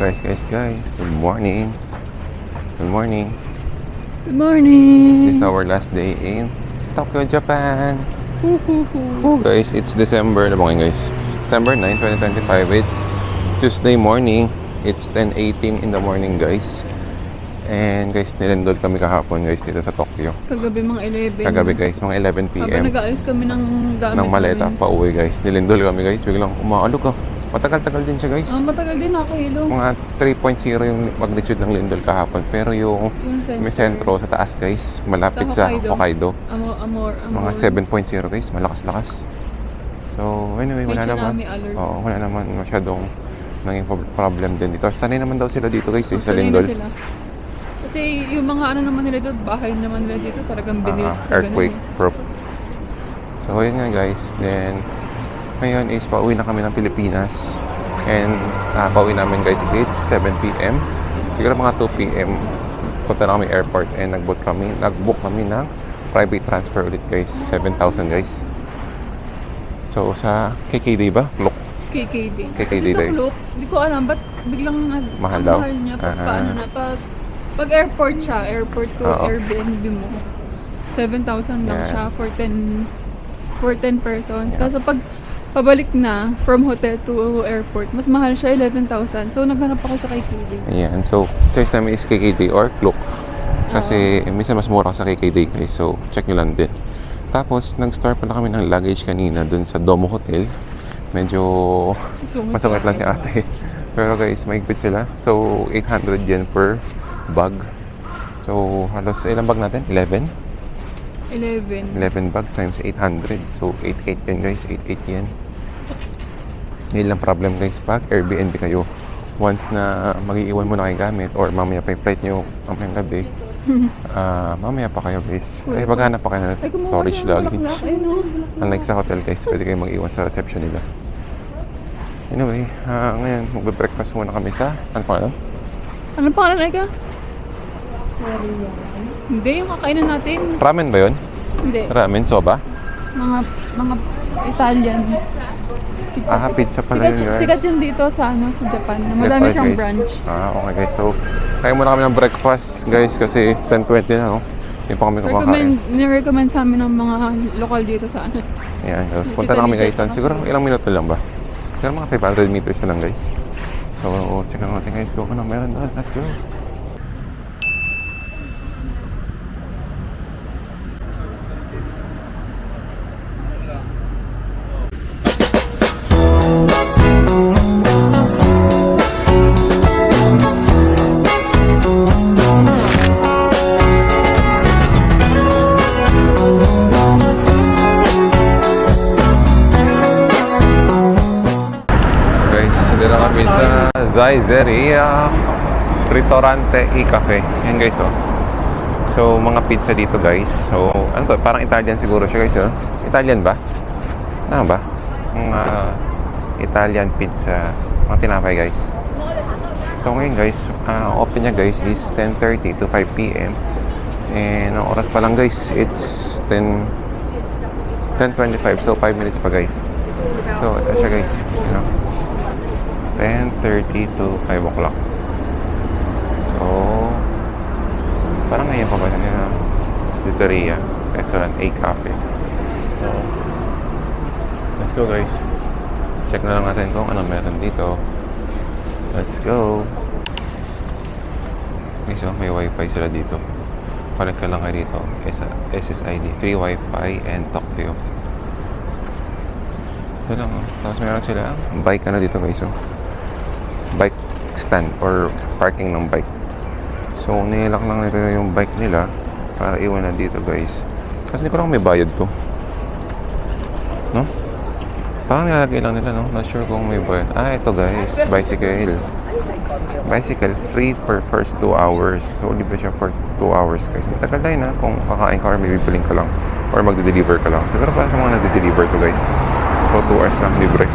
Guys. Good morning. Good morning. Good morning. This is our last day in Tokyo, Japan. Guys, it's December. Ano ba ngayon, guys? December 9, 2025. It's Tuesday morning. It's 10:18 in the morning, guys. And guys, nilindol kami kahapon, guys, dito sa Tokyo. Kagabi mga 11. Kagabi, guys, mga 11 Habang p.m. nag-aayos kami ng gamit ng maleta, namin. pauwi, guys. Nilindol kami, guys. Biglang umaalog ka. Matagal-tagal din siya, guys. Matagal din nakahilo. Mga 3.0 yung magnitude ng lindol kahapon. Pero yung may sentro sa taas, guys, malapit sa Hokkaido. Amor. Mga 7.0, guys, malakas-lakas. So, anyway, wala naman. Oo, wala naman masyadong naging problem din dito. Sanay naman daw sila dito, guys, sa lindol. Kasi yung mga ano naman nila dito, bahay naman nila dito, talagang binil sa earthquake proof. So, yun nga, guys. Then, ngayon is pauwi na kami ng Pilipinas. And pauwi namin, guys, it's 7 p.m. Siguro mga 2 p.m. punta na kami airport and nag-book kami ng private transfer ulit, guys. 7,000, guys. So, sa KKD ba? Look. KKD. KKD Sa day. Look, hindi ko alam, ba't biglang mahal daw? mahal niya? Paano na? Pag airport siya, airport to Airbnb mo, 7,000 lang siya for 10 persons. Kaso pag pabalik na from hotel to airport, mas mahal siya, 11,000. So, naghanap ako sa KKD. Ayan. So, choice namin is KKD or Klook. Kasi, minsan mas mura sa KKD, guys. So, check nyo lang din. Tapos, nag-start pala kami ng luggage kanina dun sa Domo Hotel. Medyo masungit lang si ate. Pero guys, maigpit sila. So, 800 yen per bag. So, halos ilang bag natin? 11 bags times 800. So, 88 yen, guys. 88 yen. Ngayon lang problem, guys. Pag Airbnb kayo, once na mag-iiwan mo na kayo gamit or mamaya pa yung flight nyo mamayang gabi, mamaya pa kayo, guys. Ay, maghanap pa kayo ng storage luggage. Unlike sa hotel, guys, pwede kayo mag-iwan sa reception nila. Anyway, ngayon, magbe-breakfast muna kami sa, ano pangalan? Ano pangalan, Eka? Hindi, yung kakainin natin. Ramen ba yun? Hindi. Ramen, soba? Mga Italian. Pizza pala yun, guys. Sikat yun dito sa Japan. Madami siyang branch. Okay, guys. So, kaya muna kami ng breakfast, guys, kasi 10:20 na, no? Hindi pa kami kumakain. Nirecommend sa amin ng mga lokal dito sa Ayan, guys. Punta na kami, guys. Siguro ilang minuto lang ba? Siguro mga 500 meters na lang, guys. So, check na natin, guys. Go na meron doon. Let's go. Sa Zaizeria Ritorante e Cafe. Yan, guys, oh. So, mga pizza dito, guys. So, ano to? Parang Italian siguro siya, guys, oh. Italian ba? Ano ba? Mga Italian pizza. Mga tinapay, guys. So, ngayon, guys, open niya, guys, is 10:30 to 5 p.m. And ang oras pa lang, guys, it's 10:25. So, 5 minutes pa, guys. So, ito siya, guys. You know? 10:30 to 5 o'clock. So, parang ngayon pa ba na pizzeria, restaurant, a cafe. So, let's go, guys. Check na lang natin kung ano meron dito. Let's go. Okay, so may wifi sila dito. Palag ka lang kayo dito. SSID, free wifi and Tokyo. Ito lang, oh. Tapos meron sila bike na dito, guys, oh. Bike stand or parking ng bike. So, nilak lang nito yung bike nila para iwan na dito, guys. Kasi hindi ko lang may bayad to. No? Parang nilalagay lang nila, no? Not sure kung may bayad. Ito, guys. Bicycle. Bicycle free for first 2 hours. So, libre siya for 2 hours, guys. Matagal tayo na kung kakain ka or may bibiling ka lang or magde-deliver ka lang. Siguro para sa mga nagde-deliver to, guys. So, 2 hours lang libre.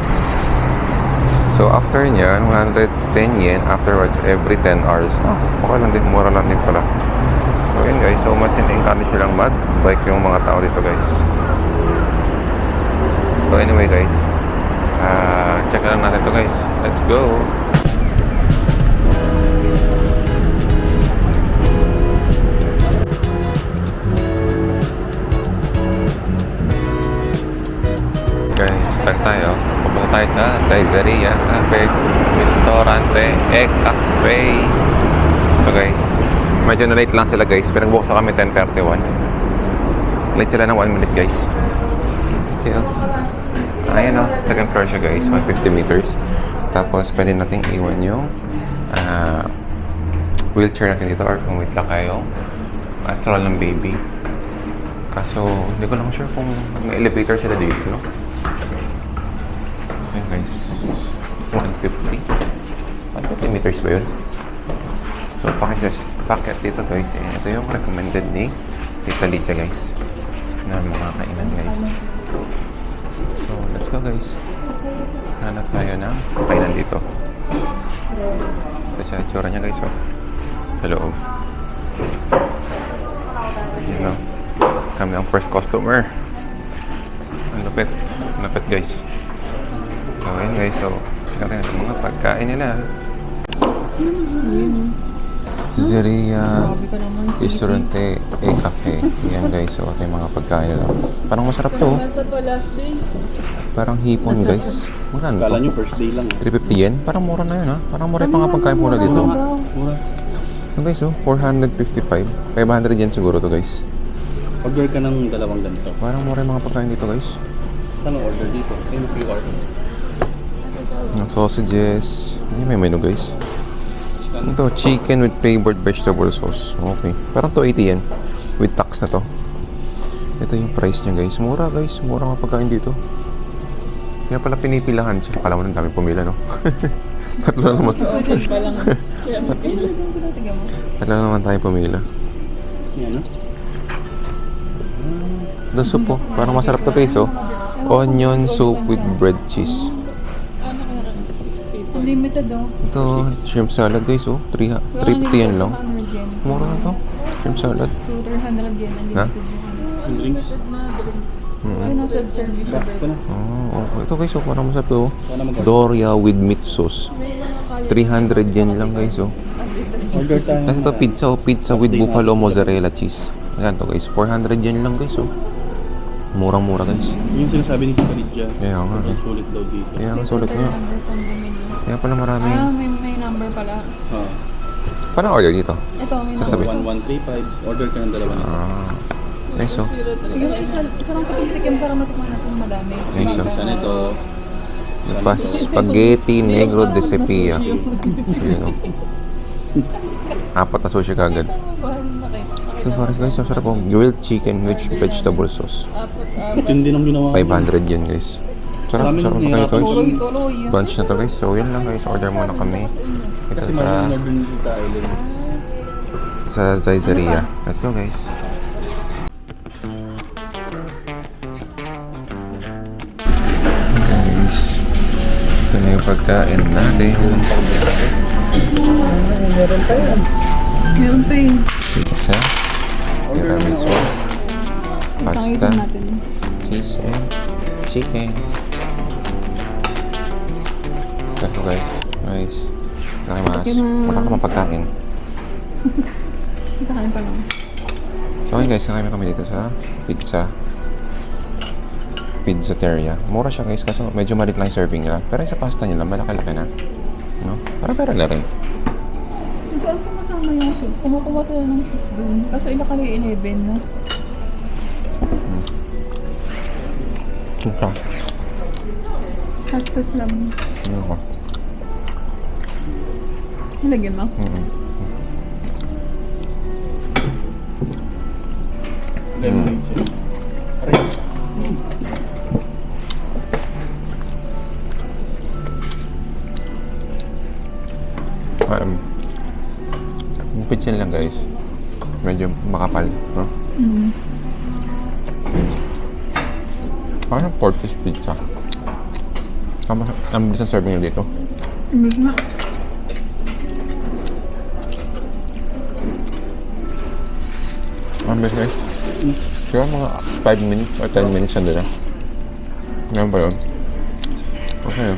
So, after nyan, 110 yen. Afterwards, every 10 hours. Okay lang din. Mura lang din pala. So, yun, guys. So, mas in-encourage silang mag-bike yung mga tao dito, guys. So, anyway, guys. Check na lang natin to, guys. Let's go. Cafe. So guys, medyo na late lang sila guys. Pinagbukas kami 10:31. Late sila ng 1 minute guys. Okay, ayan o, second floor siya guys, 150 meters. Tapos pwede nating iwan yung wheelchair natin dito or kung wait lang kayo, astral ng baby. Kaso, hindi ko lang sure kung may elevator sila dito, no? Ayan guys, 150 meters ba yun? So, packet dito guys, ito yung recommended ni Tita Licha guys na mga kainan guys. So, let's go guys. Hanap tayo ng kainan dito. Ito siya, tsura niya guys, oh. Sa loob. Yun, oh. Kami ang first customer. Ang lupit. Ang lupit guys. So, ayan guys. So, check natin ang mga pagkain nila. Pizzeria, Grabe ka naman, Sisi. restaurante, cafe. Yan guys. So, ito yung mga pagkain nila. Parang masarap to. Nasa pa last day. Parang hipon guys. Magkano Kala nyo to? first day lang. 350 yen? Parang mura na yun ha. Parang mura yung mga pagkain muna dito. Mura. Ito guys, oh, 455. 500 yen siguro to guys. Order ka ng dalawang ganito. Parang mura yung mga pagkain dito guys. Anong order dito? Same QR. Ng sausages. Hindi may menu guys. Ito, chicken with flavored vegetable sauce. Okay. Parang 280 yen. With tax na to. Ito yung price niya guys. Mura guys. Mura mga pagkain dito. Kaya pala pinipilahan siya. Kala mo nang dami pumila, no? Tatlo na naman. Open pa lang. Tatlo na naman tayo pumila. Yan, no? The soup po. Parang masarap to guys, oh. Onion soup with bread cheese. Unlimited daw. Ito, shrimp salad guys, oh. 350 yen lang. 200 yen. Mura na to. Shrimp salad. 200 yen. Ha? Yung drinks. Unlimited na drinks. Mm-hmm. Ay, nasa service siya. Ito na. Oh, okay. Ito guys, oh. Parang masarap to. Sana mag-order. Doria with meat sauce. 300 yen lang guys, oh. Order tayo. Tapos ito pizza, oh. Pizza with buffalo mozzarella cheese. Ayan to guys. 400 yen lang guys, oh. Murang-mura guys. Yung sinasabi ni Tita Lydia. Kaya nga, eh. Ang sulit daw dito. Kaya nga sulit niya. Kaya pala marami. May number pala. Ah. Paano order dito? Ito, may Sasabi. number. 1135. Order ka ng dalawa. Nice, oh. Sige, isa lang patikim para matikman natin madami. Nice, oh. Isa nito. Spaghetti Negro de Sepia. Ayan, oh. 4 na sushi kagad. Ito parang guys, ang sarap, oh. Grilled chicken with vegetable sauce. Ito yung din ang ginawa. 500 yen guys. Sarap, Maraming sarap na kayo nahihirapan guys. Tuloy. Bunch na to guys. So yun lang guys, order muna kami. Ito Kasi sa marami order ni Tita Aileen. Zaizeria. Let's go guys. Guys, ito na yung pagkain natin. Meron pa yun. Pizza, tiramisu, pasta, Pakita natin. cheese, and chicken. Let's go guys. Guys, nakimaas. Wala ka mang pagkain. Kita kain pa lang. So okay guys, kakain kami dito sa Pizzateria. Mura siya guys, kasi medyo maliit lang yung serving nila. Pero yung sa pasta nila, malaki-laki na. No? Para na rin. Hindi ko alam kung masama yung soup. Kumukuha sila ng soup dun. Kaso ila kami 11 na. Ito. Hot sauce lang. Ano ko? Nalagyan mo? Lemon cheese. Aray. Yung pizza lang guys, medyo makapal, no? Parang Portis pizza. Ang bilis ang serving nila dito. Imbis na. Ang bilis guys. Siguro mga 5 minutes or 10 minutes nandun na. Ganun ba yun? Okay,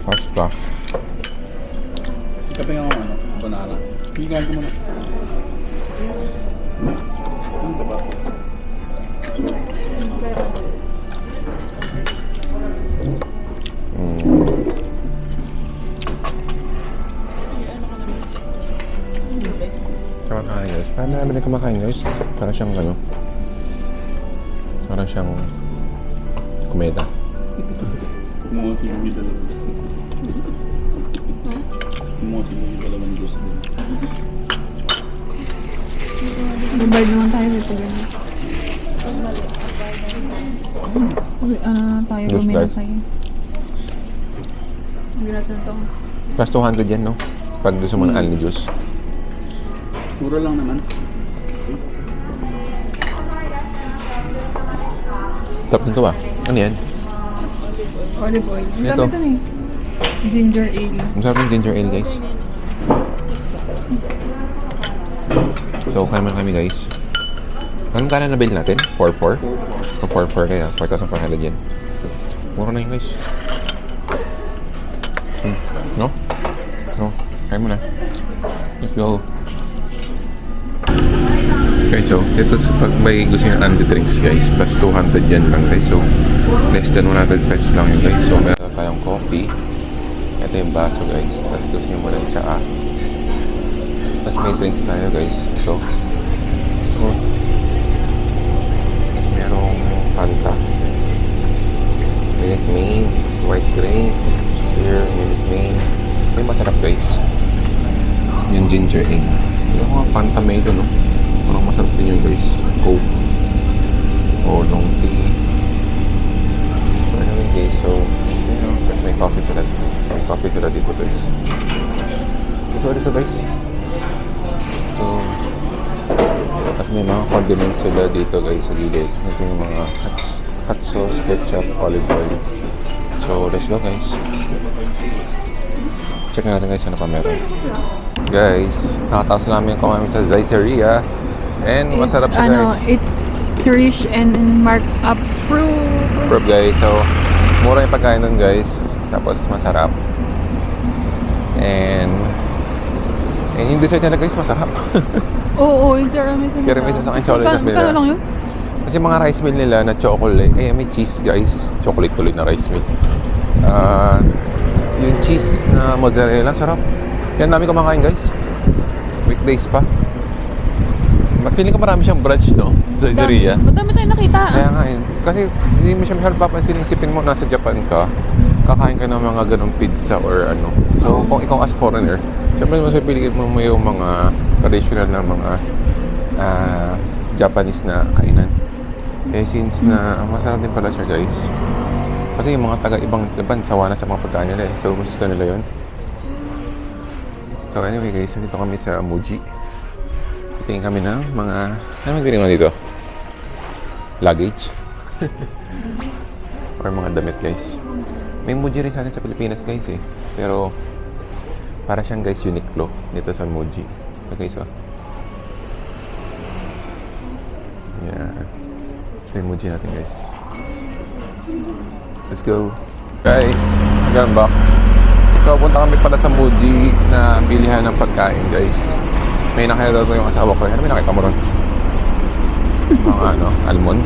pasta. Ika pa yung ano, banana. Higaan ko muna. Ano ba? Ayos. Paano namin na kumakain guys? Para siyang ano? Para siyang kumeda. Mga sinuwi dalawang. Mga sinuwi dalawang juice din. Dubai naman tayo dito ganyan. Okay, tayo Juice, bumili guys. tayo. Hindi natin ito. Plus 200 yan, no? Pag gusto mo ng only juice. Mura lang naman. Top nito ah. Ano yan? Olive oil. Ang Ito. dami ito eh. Ginger ale. Ang sarap ng ginger ale guys. So, kaya man kami guys. Anong kala na bill natin? 4,400? O 4,400 kaya. 4,400 yan. Mura na yun guys. No? No? Kaya mo na. Let's go. Okay, so ito pag may gusto nyo ng drinks guys, plus 200 yan lang guys. So, less than 100 pesos lang yun guys. So, meron tayong coffee. Ito yung baso guys. Tapos gusto nyo mo ng tsaa. Tapos may drinks tayo guys. So, oh. Merong Fanta. Minute Maid, white grain, spear, Minute Maid. Ito yung masarap guys. Yung ginger ale. Ito mga Fanta Maid no? Parang masarap din yun guys. Coke. O long tea. So anyway guys, so you know, tapos may coffee sila. May coffee sila dito guys. Ito dito guys. So tapos may mga condiments sila dito guys sa gilid. Ito yung mga hot sauce, ketchup, olive oil. So let's go guys. Check natin guys ano pa meron. Guys, nakataos namin kung kami sa Zaiceria. And masarap siya guys. It's Trish and Mark approved. Proof guys. So, mura yung pagkain nun guys. Tapos masarap. And yung dessert nila guys masarap. Oo, yung tiramisu nila. Tiramisu sa akin, chocolate na Magkano lang yun? Kasi mga rice meal nila na chocolate. May cheese guys. Chocolate tuloy na rice meal. Yung cheese na mozzarella, sarap. Yan dami kumakain guys. Weekdays pa. Feeling ko marami siyang branch, no? Sa Zaiceria. Madami tayo nakita. Kaya nga eh. Kasi hindi mo siya masyadong papansin. Isipin mo nasa Japan ka, kakain ka ng mga ganong pizza or ano. So kung ikaw as foreigner, syempre mas pipiliin mo yung mga traditional na mga Japanese na kainan. Eh since na masarap din pala siya guys. Kasi yung mga taga-ibang Japan, sawa na sa mga pagkain nila eh. So gusto nila yun. So anyway guys, nandito kami sa Muji. Tingin kami ng mga... Ano magbiling mo dito? Luggage? Or mga damit guys. May Muji rin sa atin sa Pilipinas guys eh. Pero para siyang guys Uniqlo dito sa Muji. Ito guys oh. Yeah. Ito yung Muji natin guys. Let's go. Guys, again back. So punta kami pala sa Muji na bilihan ng pagkain guys. May nakita daw yung asawa ko. Ano may nakita mo ron? Mga ano, almond.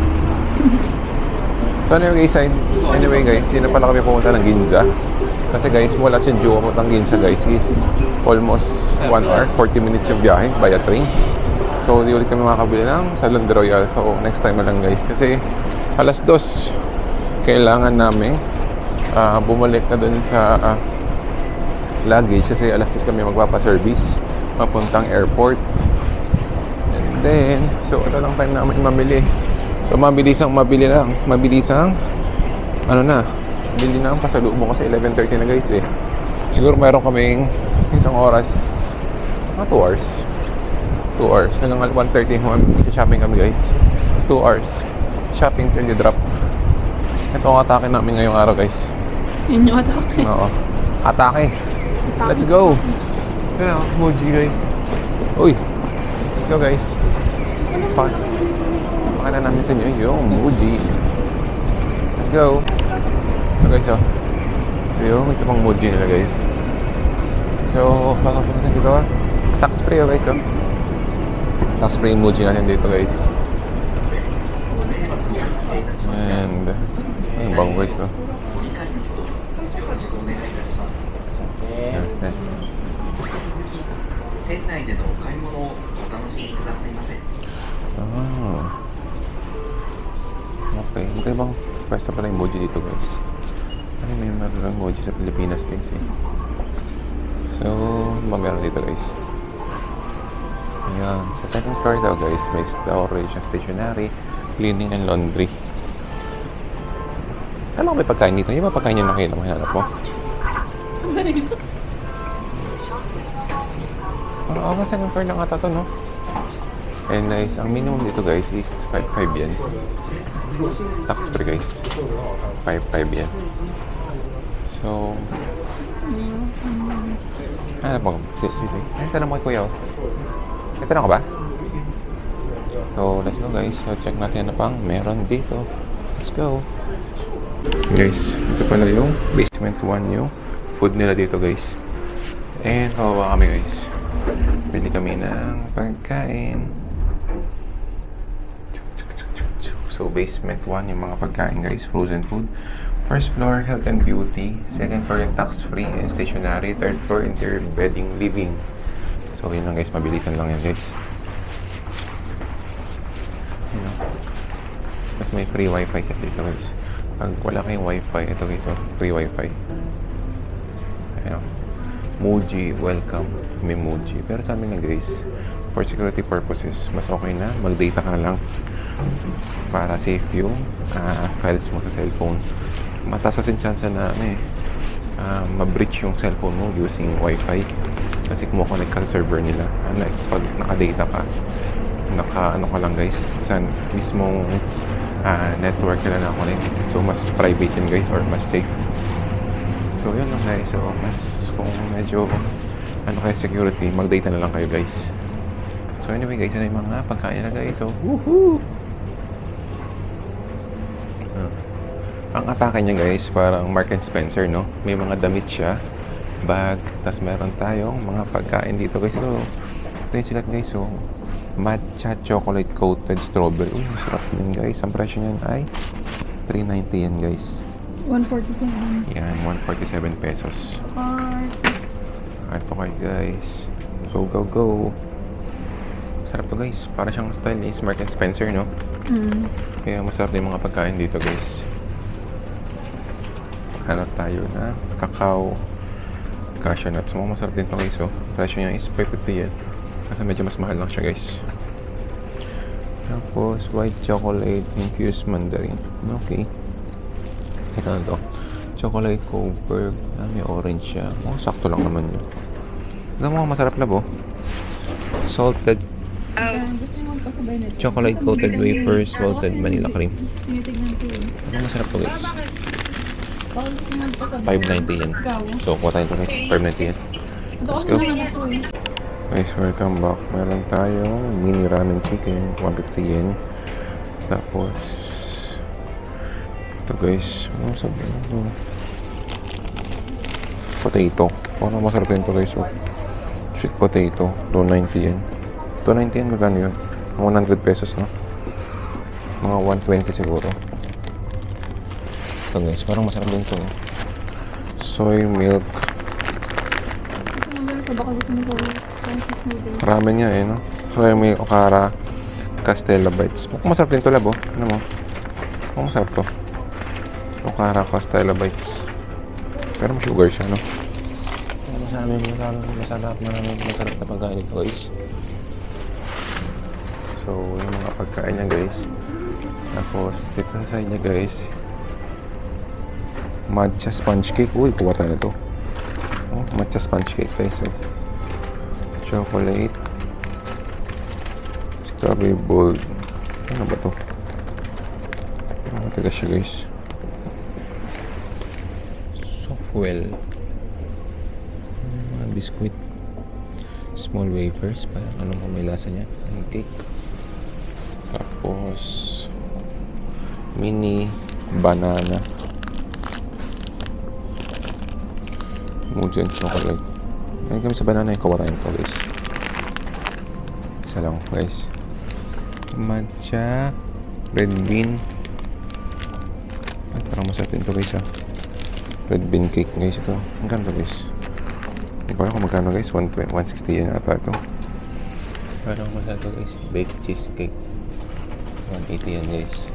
So anyway guys, di na pala kami pumunta ng Ginza. Kasi guys, mula Shinjuku puntang Ginza guys is almost 1 hour, 40 minutes yung biyahe via train. So di ulit kami makakabili ng Salon de Royal. So next time na lang guys. Kasi alas 2, kailangan namin bumalik na dun sa luggage. Kasi alas 2 kami magpapa-service mapuntang airport. And then, so ito lang time namin mamili. So mabilisang ano na, bili na ang pasalubong kasi 11:30 na guys eh. Siguro mayroon kaming isang oras, mga 2 hours. 2 hours. Hanggang 1:30 shopping kami guys. 2 hours. Shopping till you drop. Ito ang atake namin ngayong araw guys. Yun yung atake. Oo. Atake. Let's go. Kaya, Muji guys. Uy. Let's go guys. Pakita namin sa inyo yung Muji. Let's go. So guys oh. Yung ito pang Muji nila guys. So, baka po natin dito. Tax free oh guys oh. Tax free Muji natin dito guys. And ayun bang guys no. Ah. Okay. Hindi bang pwesto pala yung emoji dito, guys? Ano may meron emoji sa Pilipinas, guys, eh. So, ano ba meron dito, guys? Ayan. Sa second floor daw, guys, may storage ng stationery, cleaning and laundry. Alam ko may pagkain dito. Yung mga pagkain yung nakita mo, hinanap mo? Oo, ang second floor lang ata to, no? And guys, ang minimum dito, guys, is 5.5 yan. Tax free, guys. 5.5 yan. So, ano ba? Sige. Ay, tanong mo kay Kuya. May tanong ka ba? So, let's go, guys. So, check natin ano pang meron dito. Let's go. Guys, ito pala yung basement 1 yung food nila dito, guys. And kawawa kami, guys. Bili kami ng pagkain. So, basement 1 yung mga pagkain, guys. Frozen food. First floor, health and beauty. Second floor, yung tax-free and stationary. Third floor, interior bedding, living. So, yun lang, guys. Mabilisan lang yan, guys. Yun lang. Tapos may free wifi sa dito, guys. Pag wala kayong wifi, ito, guys. So, free wifi. Ayun. Muji, welcome. May Muji. Pero sa amin lang, guys, for security purposes, mas okay na mag-data ka na lang para safe yung files mo sa cellphone. Mataas kasi chance na ma-breach yung cellphone mo using wifi kasi kumo-connect ka sa server nila. Like, pag naka-data ka, naka-ano ka lang, guys, sa mismong network nila na-connect. So, mas private yun, guys, or mas safe. So, yun lang, guys. So, mas kung medyo kayo security, mag-data na lang kayo, guys. So, anyway, guys, ano yung mga pagkain na, guys. So, woohoo! Ang atake niya, guys, parang Mark & Spencer, no? May mga damit siya, bag, tas meron tayong mga pagkain dito, guys. So, ito yung sikat, guys. So, matcha chocolate coated strawberry. Uy, masarap yun, guys. Ang presyo niyan ay 390 yan, guys. 147. Yan, 147 pesos. Art to card, guys. Go, go, go. Sarap to, guys. Para siyang style is Mark & Spencer, no? Kaya masarap din mga pagkain dito, guys. Hanap tayo na cacao cashew nuts. Masarap din to, guys. So, presyo niya is 550 yan. Kasi medyo mas mahal lang siya, guys. Tapos, white chocolate infused mandarin. Okay. Ito na to. Chocolate Coburg. May orange siya. Sakto lang naman yun. Ito mo, masarap labo. Salted chocolate coated wafers, salted vanilla cream. Tinitignan ko yun. Ano masarap to, guys? Bakit gusto mo magpasabay? 590 yan. So, kuha tayo ito, guys. 590 yan. Let's go. Guys, welcome back. Meron tayong mini ramen chicken, 150 yen. Tapos, ito, guys. Ano sabi ito? Potato. Parang masarap din ito, guys. So, sweet potato, 290 yen. 290 yen, magkano yun? 100 pesos, no? Mga 120 siguro. Ito, guys. Parang masarap din ito. Soy milk. Ramen niya, eh, no? Soy milk, okara, Castella Bites. Mukhang masarap din ito, labo. Ano mo? Mukhang masarap to. Okara, Castella Bites. Pero may sugar siya, no? Masarap na pagkain ito, guys. So, yung mga pagkain niya, guys. Tapos, dito sa side niya, guys, matcha sponge cake. Uy, kuha tayo na to. Oh, matcha sponge cake, guys. So, chocolate. Strawberry bold. Ano ba to? Matigas siya, guys. Softwell. Mga biskuit. Small wafers. Parang anong may lasa niya. Ang cake. Tapos mini banana. Muji and chocolate. Ngayon kami sa banana yung kawaran ko, guys. Isa lang, guys. Matcha red bean. Ay, parang masarap din ito, guys, ha. Red bean cake, guys. Ito, magkano, guys? Hindi ko alam kung magkano, guys. 160 yan ata ito. Parang wala to guys. Baked cheesecake. 180 yan guys.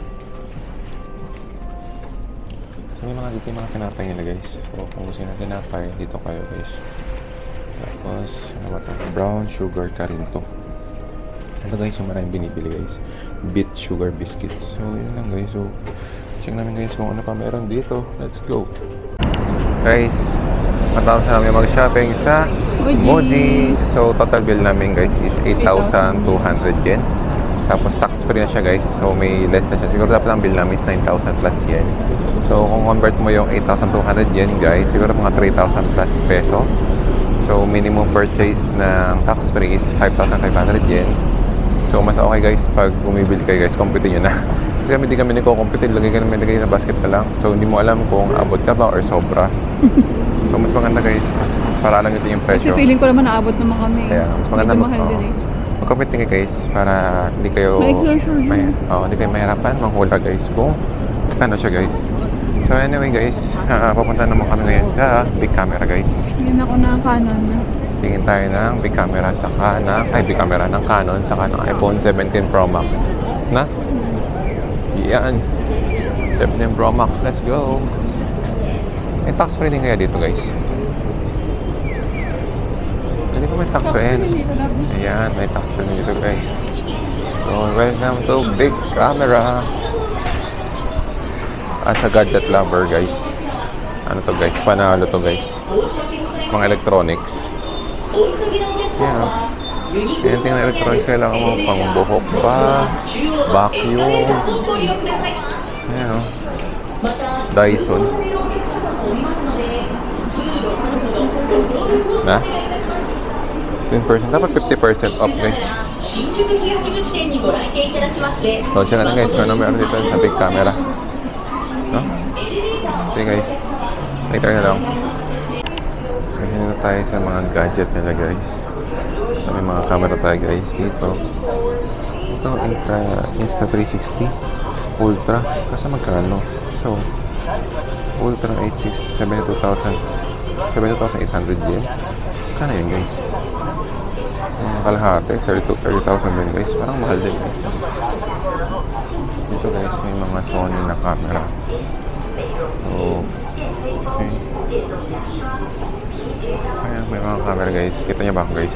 So may mga dito yung mga tinapay nila guys. So kung gusto nyo tinapay, dito kayo guys. Tapos, ano ba ito? Brown sugar ka rin to. Ito guys, yung maraming binibili guys. Beet sugar biscuits. So yun lang guys. So check namin guys kung ano pa meron dito. Let's go. Guys, matapos na namin mag-shopping sa Muji. So total bill namin guys is 8,200 yen. Tapos tax free na siya guys. So may less na siya. Siguro dapat ang bill namin is 9,000 plus yen. So kung convert mo yung 8,200 yen guys, siguro mga 3,000 plus peso. So minimum purchase ng tax free is 5,500 yen. So mas okay guys pag bumibili kayo guys, compute nyo na. Kasi kami di kami nagko-compute, lagay ka naman lagay na basket na lang. So hindi mo alam kung abot ka ba or sobra. So mas maganda guys, para alam nyo din yung Kasi presyo. feeling ko naman naabot na mga kami. Kaya mas maganda Medyo mahal din eh. mag-compute kayo guys para hindi kayo hindi kayo mahirapan manghula guys kung ano siya guys. So anyway guys, papunta naman kami ngayon sa big camera guys. Yun ako na Canon. Tingin tayo ng big camera saka ng big camera ng Canon saka ng iPhone 17 Pro Max. Na? Yan. 17 Pro Max. Let's go. May tax free din kaya dito guys. Hindi ko may tax free. Ayan, may tax free din dito guys. So, welcome to big camera. As a gadget lover guys. Ano to guys? Panalo to guys. Mga electronics. Yeah. Yan tingnan electronics kailangan mo pang buhok pa, vacuum. Ayan o. Dyson. Na? 10%. Dapat 50% off guys. So, check natin guys kung ano meron dito sa big camera. No? Okay guys. Later na lang. Ngayon na tayo sa mga gadget nila guys. So, may mga camera tayo guys dito. Ito, Insta360 Ultra. Kasi magkano? Ito. Ultra is 72,800 yen. Kano yun guys? Kalahati, 30,000 din guys. Parang mahal din guys. Dito guys, may mga Sony na camera. So, okay. Ayan, may mga camera guys. Kita niyo ba ako guys?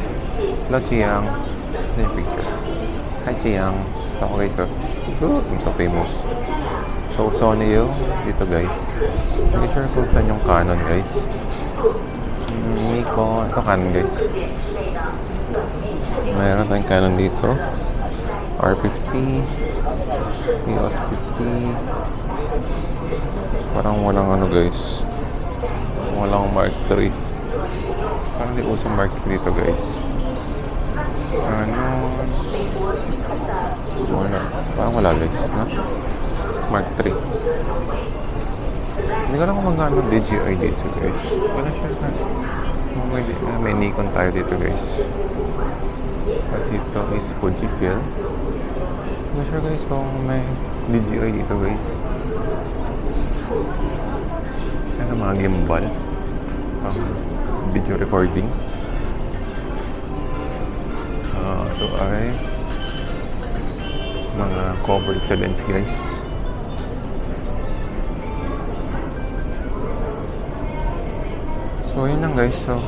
Hello, Chiang. Ito yung picture. Hi, Chiang. Ito ako guys. I'm so famous. So, Sony yung dito guys. Hindi sure kung saan yung Canon guys. Nikon. Ito Canon guys. Mayroon tayong Canon dito. R50. EOS 50. Parang walang ano guys. Walang Mark 3. Parang di usang Mark 3 dito guys. Ano? Wala. Parang wala guys. No? Mark 3. Hindi ko lang kung magkano DJI dito guys. Wala siya na. May Nikon tayo dito guys. Kasi ito is Fujifilm. Hindi sure guys kung may DJI dito guys. Ano mga gimbal. Video recording. Ito ay mga covered sa lens guys. So yun lang guys. So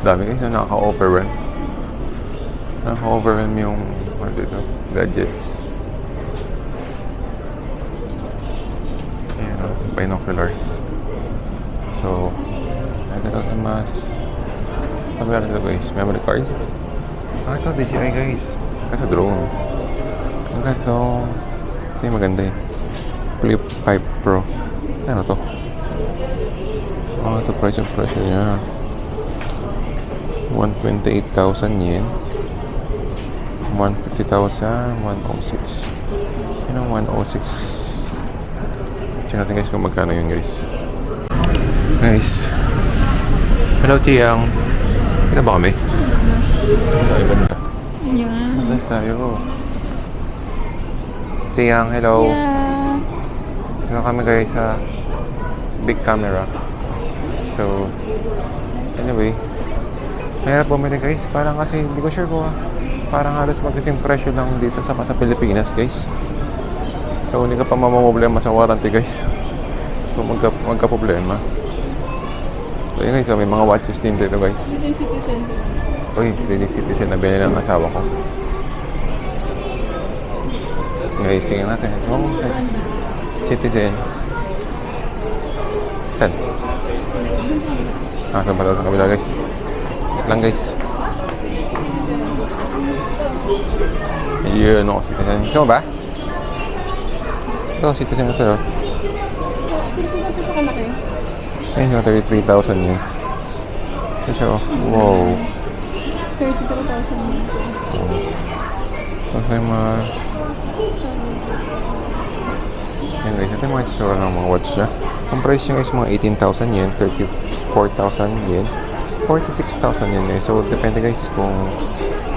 dami guys na nakaka-overrun. Nakaka-overrun yung ano dito, gadgets. Ayan o, binoculars. So nakita sa mas camera nito guys, memory card. Ito DJI guys. Kasi drone. Ang ganda. Ito yung maganda eh. Flip 5 Pro. Ano to? Ito price niya. 128,000 yen. 150,000. 106. Yun ang 106. Check natin guys kung magkano yun guys. Guys. Hello Chiang. Kita ba kami? Yan. Nice tayo. Chiang, hello. Yeah. Hello kami guys sa big camera. So, anyway, mahirap bumili guys. Parang kasi hindi ko sure kung Parang halos magkasing presyo lang dito sa Pilipinas, guys. So, hindi ka pa mamamblema sa warranty, guys. Kung magka-problema. So, yun guys, so, may mga watches din dito, guys. Ito yung City Center. Uy, Lady Citizen na binili ng asawa ko. Guys, tingnan natin. Oh, Citizen. Saan? Saan pala sa kabila, guys? Wait lang, guys. Yun, ako Citizen. Gusto mo ba? Ito, Citizen na ito. Ito na ito sa kalaki. Ayun, 33,000 yun. Kasi, wow. 32,000. Kasi mas... Yan guys, ito yung mga itsura ng mga watch niya. Ang price niya is mga 18,000 yen, 34,000 yen, 46,000 yen guys. So, depende guys kung...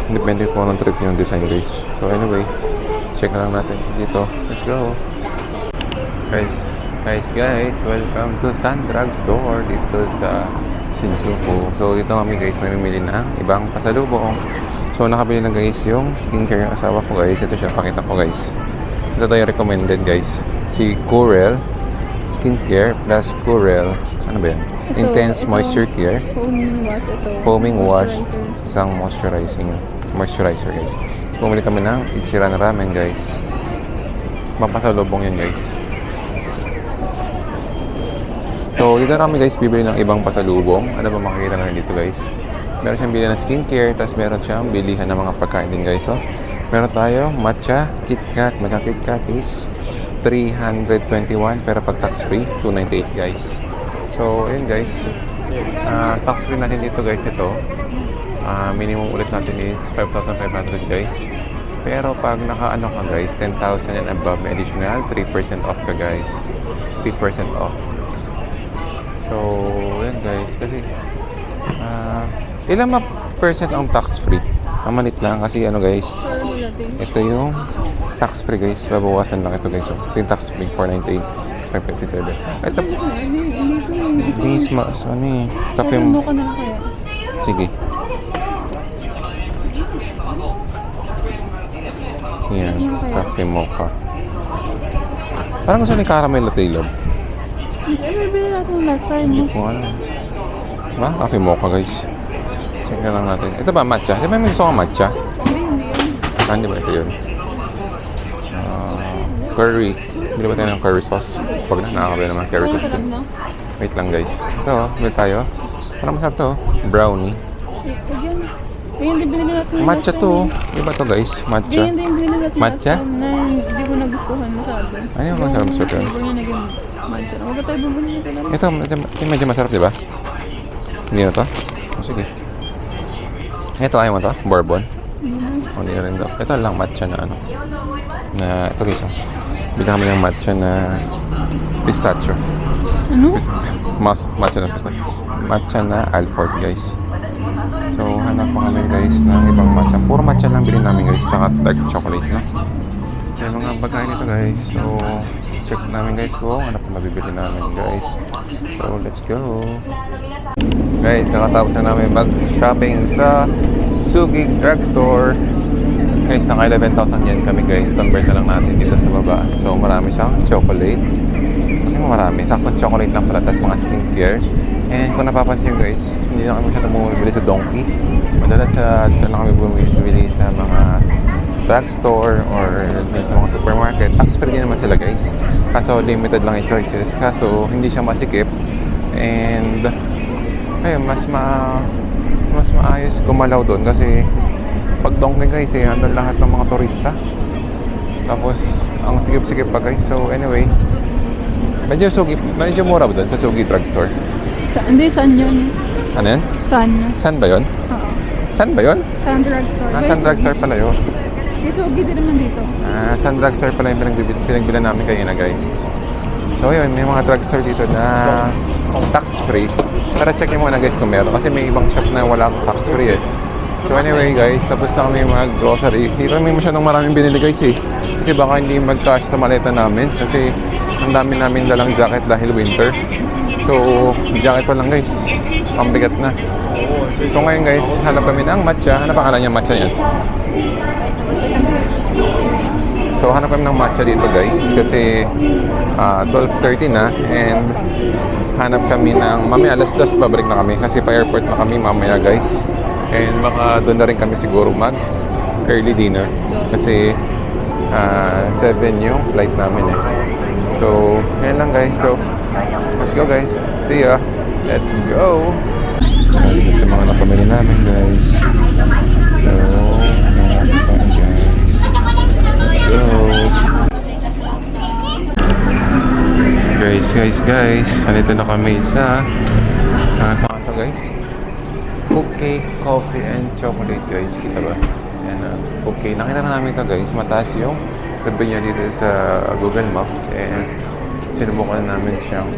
Depende kung anong trip yung design guys. So, anyway, check na lang natin dito. Let's go! Guys, welcome to Sun Drugstore dito sa Shinjuku. So, dito kami guys, may mamili na ibang pasalubong. So, nakabili na guys yung skincare ng asawa ko guys. Ito siya, pakita ko guys. Ito yung recommended guys. Si Curel Skincare plus Curel, ano ba yan? Intense Moisture Care. Foaming wash ito. Foaming wash. Moisturizer. Isang moisturizer guys. So, bumili kami ng Ichiran Ramen guys. Mapasalubong yan guys. So, dito na kami guys bibili ng ibang pasalubong. Ano ba makikita namin dito guys? Meron siyang bili ng skincare, tapos meron siyang bilihan ng mga pagkain din guys. So, meron tayo matcha, KitKat. Matcha KitKat is 321 pero pag tax free, 298 guys. So, ayun guys. Tax free natin dito guys ito. Minimum ulit natin is 5,500 guys. Pero pag naka-ano ka guys, 10,000 and above, may additional 3% off ka guys. 3% off. So, yan guys, kasi ilang percent ang tax-free? Ang malit lang kasi ano guys, Para malating. ito yung tax-free guys, babawasan lang ito guys. So, ito yung tax-free, 498, 557. Ito, Hindi this mas, ano eh, tape mo mo. ka na lang kaya. Sige. Yan, tape mo ka. Parang gusto ni caramel latte love. May bili natin last time. Hindi ko alam. Diba? Coffee mocha guys. Check na lang natin. Ito ba matcha? Di ba may gusto kang matcha? Hindi yan. Hindi ba ito yun? Curry. Bili ba tayo ng curry sauce? Pag na, nakakabili naman curry sauce Sarap din. na. Wait lang guys. Ito, bili tayo. Parang masarap to. Brownie. Ganyan din binili natin. Matcha to. Iba to guys. Matcha. Ganyan din binili natin Matcha? last time na hindi ko nagustuhan masyado. Ano yung masarap sa yun? Flavor niya naging matcha. Huwag ka tayo bumili nito lang. Ito medyo masarap, di ba? Hindi na to? O, sige. Ito, ayaw mo to? Bourbon? O, hindi na rin daw. Ito lang matcha na ano. Na, ito guys. Bili kami ng matcha na pistachio. Ano? Matcha na pistachio. Matcha na Alford guys. So, hanap pa kami guys ng ibang matcha. Puro matcha lang bilhin namin guys. Saka dark chocolate na. Yan mga pagkain ito guys. So, check namin guys kung ano pa mabibili namin guys. So, let's go. Guys, kakatapos na namin mag-shopping sa Sugi Drugstore. Guys, naka 11,000 yen kami guys. Convert na lang natin dito sa baba. So, marami siyang chocolate. Ano yung marami? Sakto chocolate lang pala. Tapos mga skincare. And kung napapansin guys, hindi na kami masyadong bumibili sa Donkey. Madalas dyan na kami bumibili sa mga drugstore or sa mga supermarket. Tax-free din naman sila guys. Kaso limited lang yung choices. Kaso hindi siya masikip. And ayun, mas maayos gumalaw doon kasi pag Donkey guys andun lahat ng mga turista. Tapos ang sikip-sikip pa guys. So anyway, medyo mura ba doon sa Sugi Drugstore? Hindi, San yun. Ano yan? San. San ba yun? Oo. San ba yun? San Drugstore. San Drugstore pala yun. May sugi din naman dito. San Drugstore pala yung pinagbilan namin kanina guys. So yun, may mga drugstore dito na tax-free. Pero check nyo muna guys kung meron. Kasi may ibang shop na wala tax-free eh. So anyway guys, tapos na kami mag-grocery. Hindi kami masyadong maraming binili guys eh. Kasi baka hindi mag-cash sa maleta namin. Kasi ang ang dami namin dalang jacket dahil winter. So, jacket pa lang guys. Pambigat na. So ngayon guys, hanap kami ng matcha. Ano pangalan niya matcha yan? So hanap kami ng matcha dito guys. Kasi 12:30 na. And hanap kami ng, mamaya alas 2 babalik na kami. Kasi pa airport na kami mamaya guys. And baka doon na rin kami siguro mag early dinner. Kasi 7 yung flight namin eh. So, yan lang guys. So, let's go guys. See ya. Let's go. Dito sa mga napamili namin guys. So, guys. Let's go. Guys. Nandito na kami sa pangato guys. Cookie, coffee, and chocolate guys. Kita ba? Yan okay. Nakita na namin ito guys. Mataas yung review niya dito sa Google Maps. And sinubukan namin siyang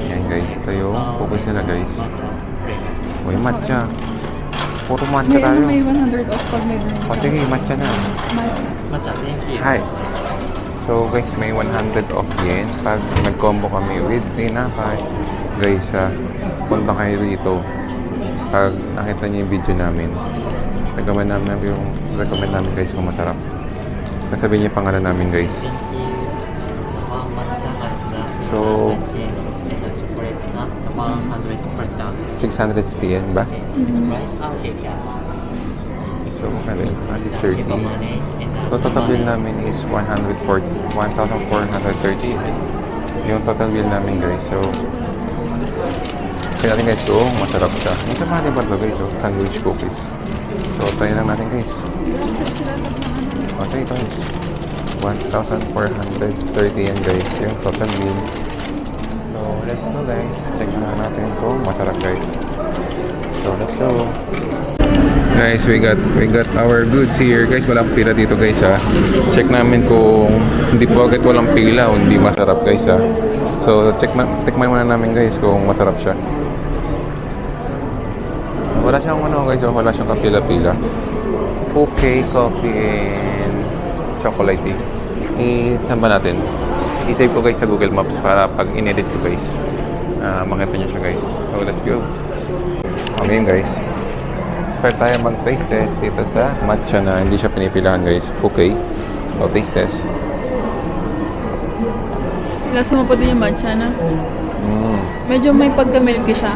yan guys. Ito yung focus nila guys. Uy, matcha. Puro matcha tayo. May 100 off pag may drink. O sige, matcha na. Matcha, thank you. Hi. So guys, may 100 off yen pag nag-combo kami with tinapay. Guys, punta kayo dito. Pag nakita niyo yung video namin, recommend namin guys kung masarap. Nasabihin niyo pangalan namin guys. So, 660 yen ba? So, magkano yun? 630. So, total bill namin is 1,430. Yung total bill namin guys. So, kaya natin guys kung masarap siya. Yung kamali ba guys? So, sandwich cookies. So, try lang natin guys. O, sige guys. 1,430 yan guys. Yung total bill. So, let's go guys. Check na natin kung masarap guys. So, let's go. Guys, we got our goods here. Guys, walang pila dito guys ha. Check namin kung hindi po agad walang pila o hindi masarap guys ha. So, tikman muna namin guys kung masarap siya. Wala siyang guys, wala siyang kapila-pila. Okay, coffee and chocolate tea. Saan ba natin? I-save ko guys sa Google Maps para pag in-edit ko guys, makita nyo siya guys. So, let's go. Okay guys. Start tayo mag-taste test dito sa matcha na hindi siya pinipilahan guys. Okay. So, taste test. Lasa mo pa din yung matcha na. Medyo may pagka-milky siya.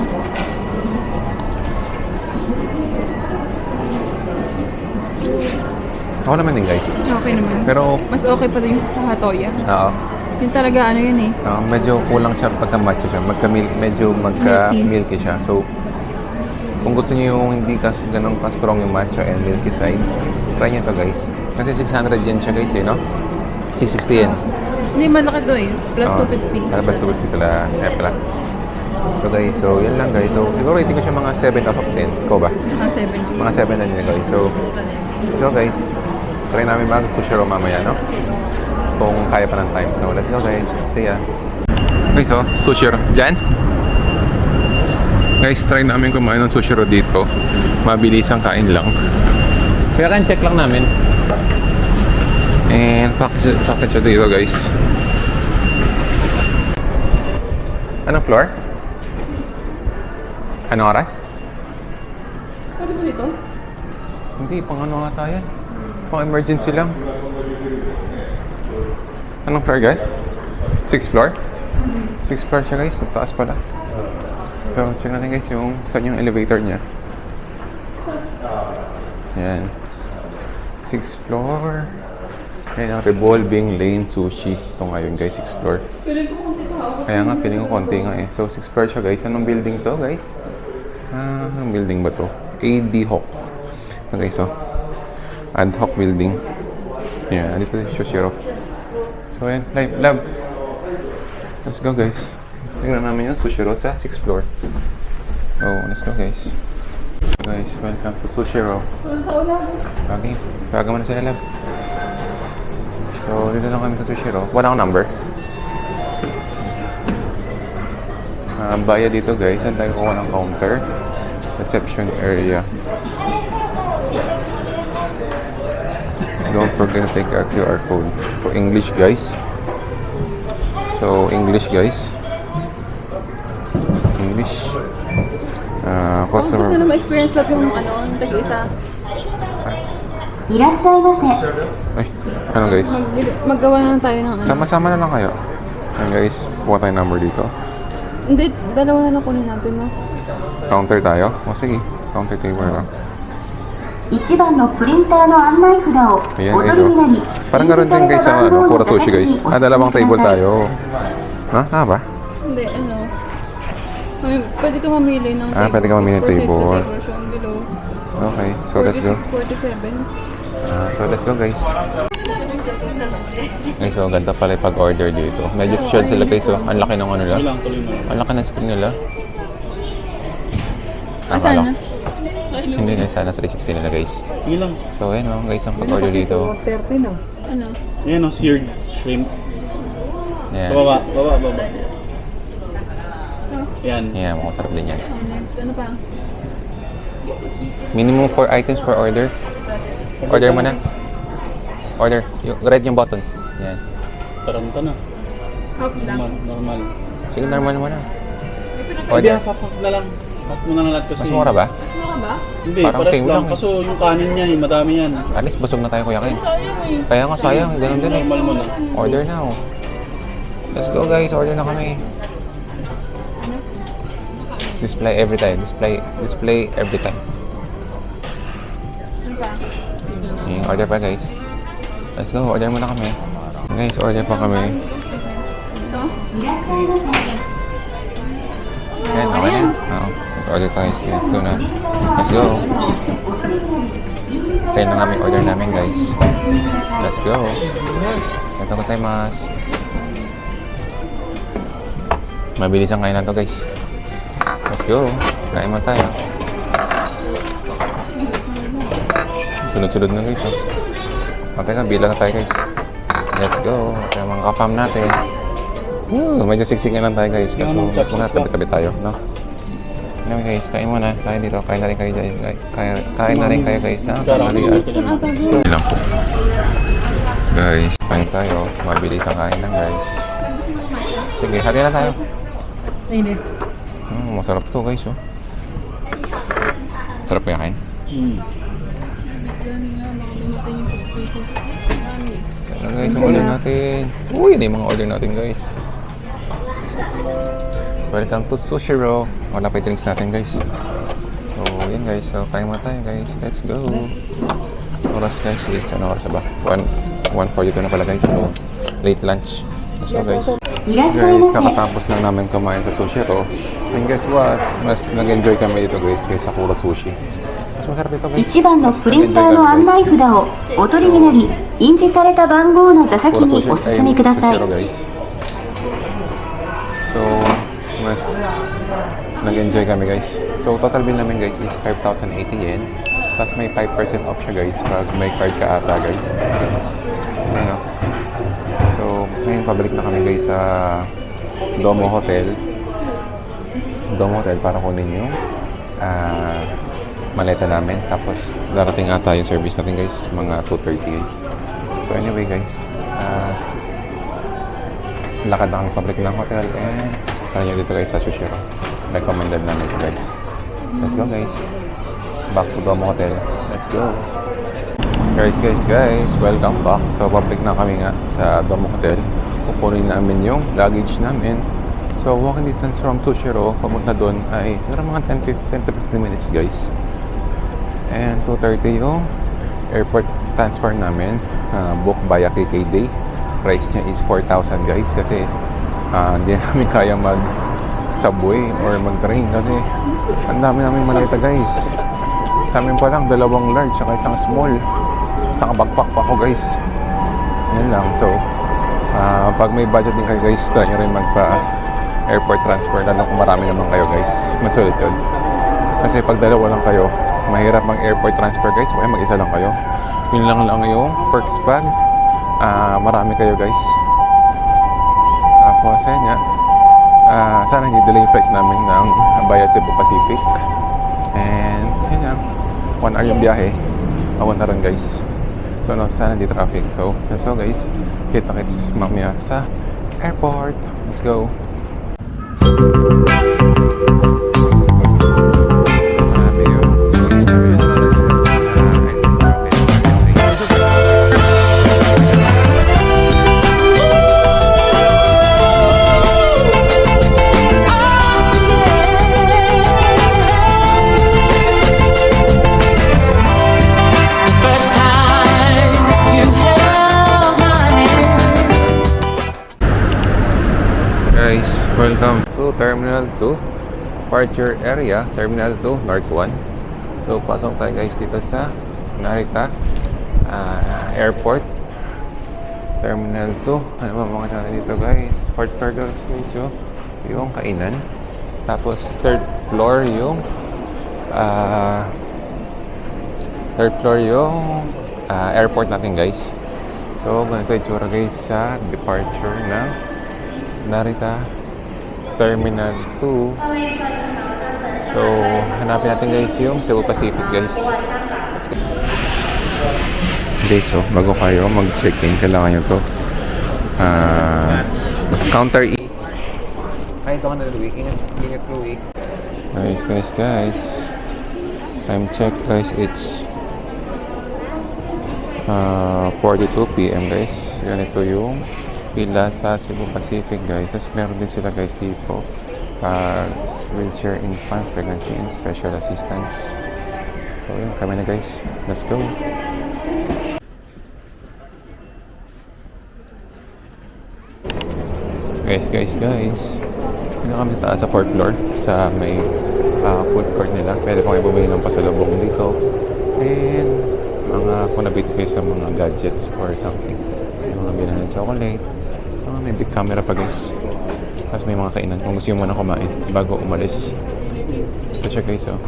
Ako naman din guys. Okay naman. Pero, Mas okay pa din sa hatoya. oo. Yung talaga ano yun eh. Medyo kulang siya pagka-matcha siya. Medyo magka-milky siya. So, kung gusto niyo yung hindi ganun ka-strong yung matcha and milky side, try niyo to guys. Kasi 600 yen siya guys eh, no? 660 yen. Hindi, malaki to eh. Plus Oo. 250. Plus 250 pala. Pala. So guys, so yan lang guys. So siguro rating ko siya mga 7 out of 10. Ikaw ba? Mga 7. Mga 7 na din guys. So guys, try namin mag-sushiro mamaya, no? Kung kaya pa ng time. So let's go guys. See ya. Okay, so sushiro. Diyan? Guys, try namin kumain ng sushiro dito. Mabilis ang kain lang. Kaya kan check lang namin. And package siya dito guys. Anong floor? Anong oras? Pwede ba dito? Hindi, pang ano ata yan. Pang emergency lang. Anong floor guys? 6th floor? 6th floor siya guys, sa taas pala. So, check natin guys yung saan yung elevator niya. Yan. 6th floor. Ayan ang revolving lane sushi. Ito ngayon guys, 6th floor. Kaya nga, feeling ko konti nga eh. So, 6th floor siya guys. Anong building to guys? Anong building ba to? AD Hoc. Ito guys, oh. Ad Hoc building. Yan, dito si Sushiro. So, ayan. Lab. Let's go guys. Tingnan namin yung Sushiro sa 6th floor. Oh, let's go guys. So guys, welcome to Sushiro. Okay, baga mo na sila lab. So, dito lang kami sa Sushiro. Wala akong number. Bayad dito guys. Saan tayo kuha ng counter? Reception area. Don't forget to take a QR code. For English guys. So, English guys. English. Kung gusto Customer. na ma-experience lang yung ano, yung tag-isa, いらっしゃいませ。 Ay, ano guys? maggawa na lang tayo ng ano. Sama-sama na lang kayo. Ayan guys, buka tayo number dito. Hindi, dalawa na lang kunin natin, no? Counter tayo? O sige, counter table na lang. 1番のプリンターの案内札を Ayan お guys, 取りになり、 parang 印 ganoon 字さ din れ guys た sa 番 ano, 号の Pura 座 Sushi 席に guys. お Ah, 進み dalawang くだ table さい。 tayo. Ha? Tama ba? Hindi, ano. Pwede ka mamili ng table. Pwede ka mamili ng Proceed to table. table shown below. Okay, so let's go. 46, 47. So let's go guys. Okay, so ganda pala yung pag-order dito. Medyo social sila guys, oh. Ang laki ng ano nila. Walang tuloy mo. Ang laki ng screen nila. Asan na? Hindi na sana 360 nila guys. Sige lang. So ayan oh, guys ang pag-order dito. Ano? Ayan o, seared shrimp. Ayan. Baba. Yan. Ayan, masarap din yan. Oh, next. Ano pa? Minimum 4 items per order. Order mo na. Order. Red yung button. Yan. Taranta na. Half lang. Normal. Sige, normal mo na. Hindi, Order. half na lang. Half mo na lang lahat kasi. Mas mura ba? Mas mura ba? Hindi, Parang pares same lang. lang eh. Kaso yung kanin niya, madami yan. At least busog na tayo kuya Ken. Sayang eh. Kaya nga sayang, ganun din eh. Normal mo na. Order now. Let's go guys, order na kami. Display every time. Display every time. Ano pa? Yung order pa guys. Let's go, order muna kami. Guys, order pa kami. Ito? いらっしゃいませ。 Ayan, okay na. Oo. Let's order tayo. Ito na. Let's go. Kaya na namin order namin guys. Let's go. Ito gozaimasu. Mabilis ang kainan to guys. Let's go. Kain mo tayo. Sunod-sunod na guys. Oh. Okay na, bilang na tayo guys. Let's go. Ito yung mga kapam natin. Medyo siksik na lang tayo guys. Kaso mas muna tabi-tabi tayo, no? Anyway guys, kain muna. Kain dito. Kain na rin kayo guys. Kain na rin kayo guys. Tanghalian. Let's go. Lang po. Guys, kain tayo. Mabilis ang kain lang guys. Sige, hati na tayo. Masarap to guys, oh. Sarap kaya kain. Hmm. Yan nga, baka dumating yung 6 pieces. Marami. Kaya guys, ang order natin. Uy, yun yung mga order natin guys. Welcome to Sushi Row. Wala pa yung drinks natin guys. So, yan guys. So, kain muna tayo guys. Let's go. Oras guys. It's ano oras ba? 1:42 na pala guys. So, late lunch. Let's go guys. いらっしゃい Guys, ませ。 kakatapos lang namin kumain sa Sushi Row. And guess what? Mas nag-enjoy kami dito guys kaysa Kura Sushi. Mas masarap ito guys. 1番のプリンターの案内札をお取りになり、印字された番号の座席にお進みください。 So, mas nag-enjoy kami guys. So, total bill namin guys is 5,080 yen. Tapos may 5% off siya guys pag may card ka ata guys. Ano? So, ngayon pabalik na kami guys sa Domo Hotel. Domo Hotel para kunin yung maleta namin. Tapos darating ata yung service natin guys. Mga 2:30 guys. So anyway guys. Lakad na kami pabalik ng hotel and kaya nyo dito guys sa Sushi Row. Recommended namin ito guys. Let's go guys. Back to Domo Hotel. Let's go. Guys, welcome back. So, pabalik na kami nga sa Domo Hotel. Kukunin namin yung luggage namin. So, walking distance from Sushiro, papunta doon ay siguro mga 10 to 15 minutes, guys. And 2:30 yung airport transfer namin. Book via KKday. Price niya is 4,000, guys. Kasi, hindi namin kaya mag-subway or mag-train. Kasi, ang dami namin maleta, guys. Sa amin pa lang, 2 large at isang small. Tapos naka-backpack pa ako guys. Yan lang. So, pag may budget din kayo guys, try nyo rin magpa-airport transfer. Lalo kung marami naman kayo guys. Masulit yun. Kasi pag dalawa lang kayo, mahirap mag-airport transfer guys. Okay, mag-isa lang kayo. Yun lang yung perks bag. Marami kayo guys. Tapos, ayun nga. Sana hindi delay yung flight namin ng Bayad Cebu Pacific. And, yun lang. 1 hour yung biyahe. Papunta rin guys. So no, sana di traffic. So, let's go guys. Kita-kits mamaya sa airport. Let's go. Grabe yun. First time you held my hand. Guys, welcome to Terminal 2 departure area, Terminal 2, North 1. So, pasok tayo guys dito sa Narita Airport. Terminal 2. Ano ba mga natin dito guys? Fourth floor guys yung kainan. Tapos, third floor yung airport natin guys. So, ganito yung tsura guys sa departure ng Narita Terminal 2. So, hanapin natin guys yung Cebu Pacific guys. Let's go. Guys, so, bago kayo mag-check-in, kailangan nyo to counter E. Ay, ito ka na Louie. Ingat Louie. Guys. Time check guys, it's 42 PM guys. Ganito yung pila sa Cebu Pacific guys. Tapos meron din sila guys dito wheelchair infant, pregnancy and special assistance. So yun, kami na guys. Let's go. Guys. Dito kami taas sa 4th floor sa may food court nila. Pwede pang ibumili ng pasalubong dito. And kung nabit kayo sa mga gadgets or something. Yung mga bilang ng chocolate. May big camera pa guys. Tapos may mga kainan kung gusto nyo muna kumain bago umalis. Ito siya guys oh.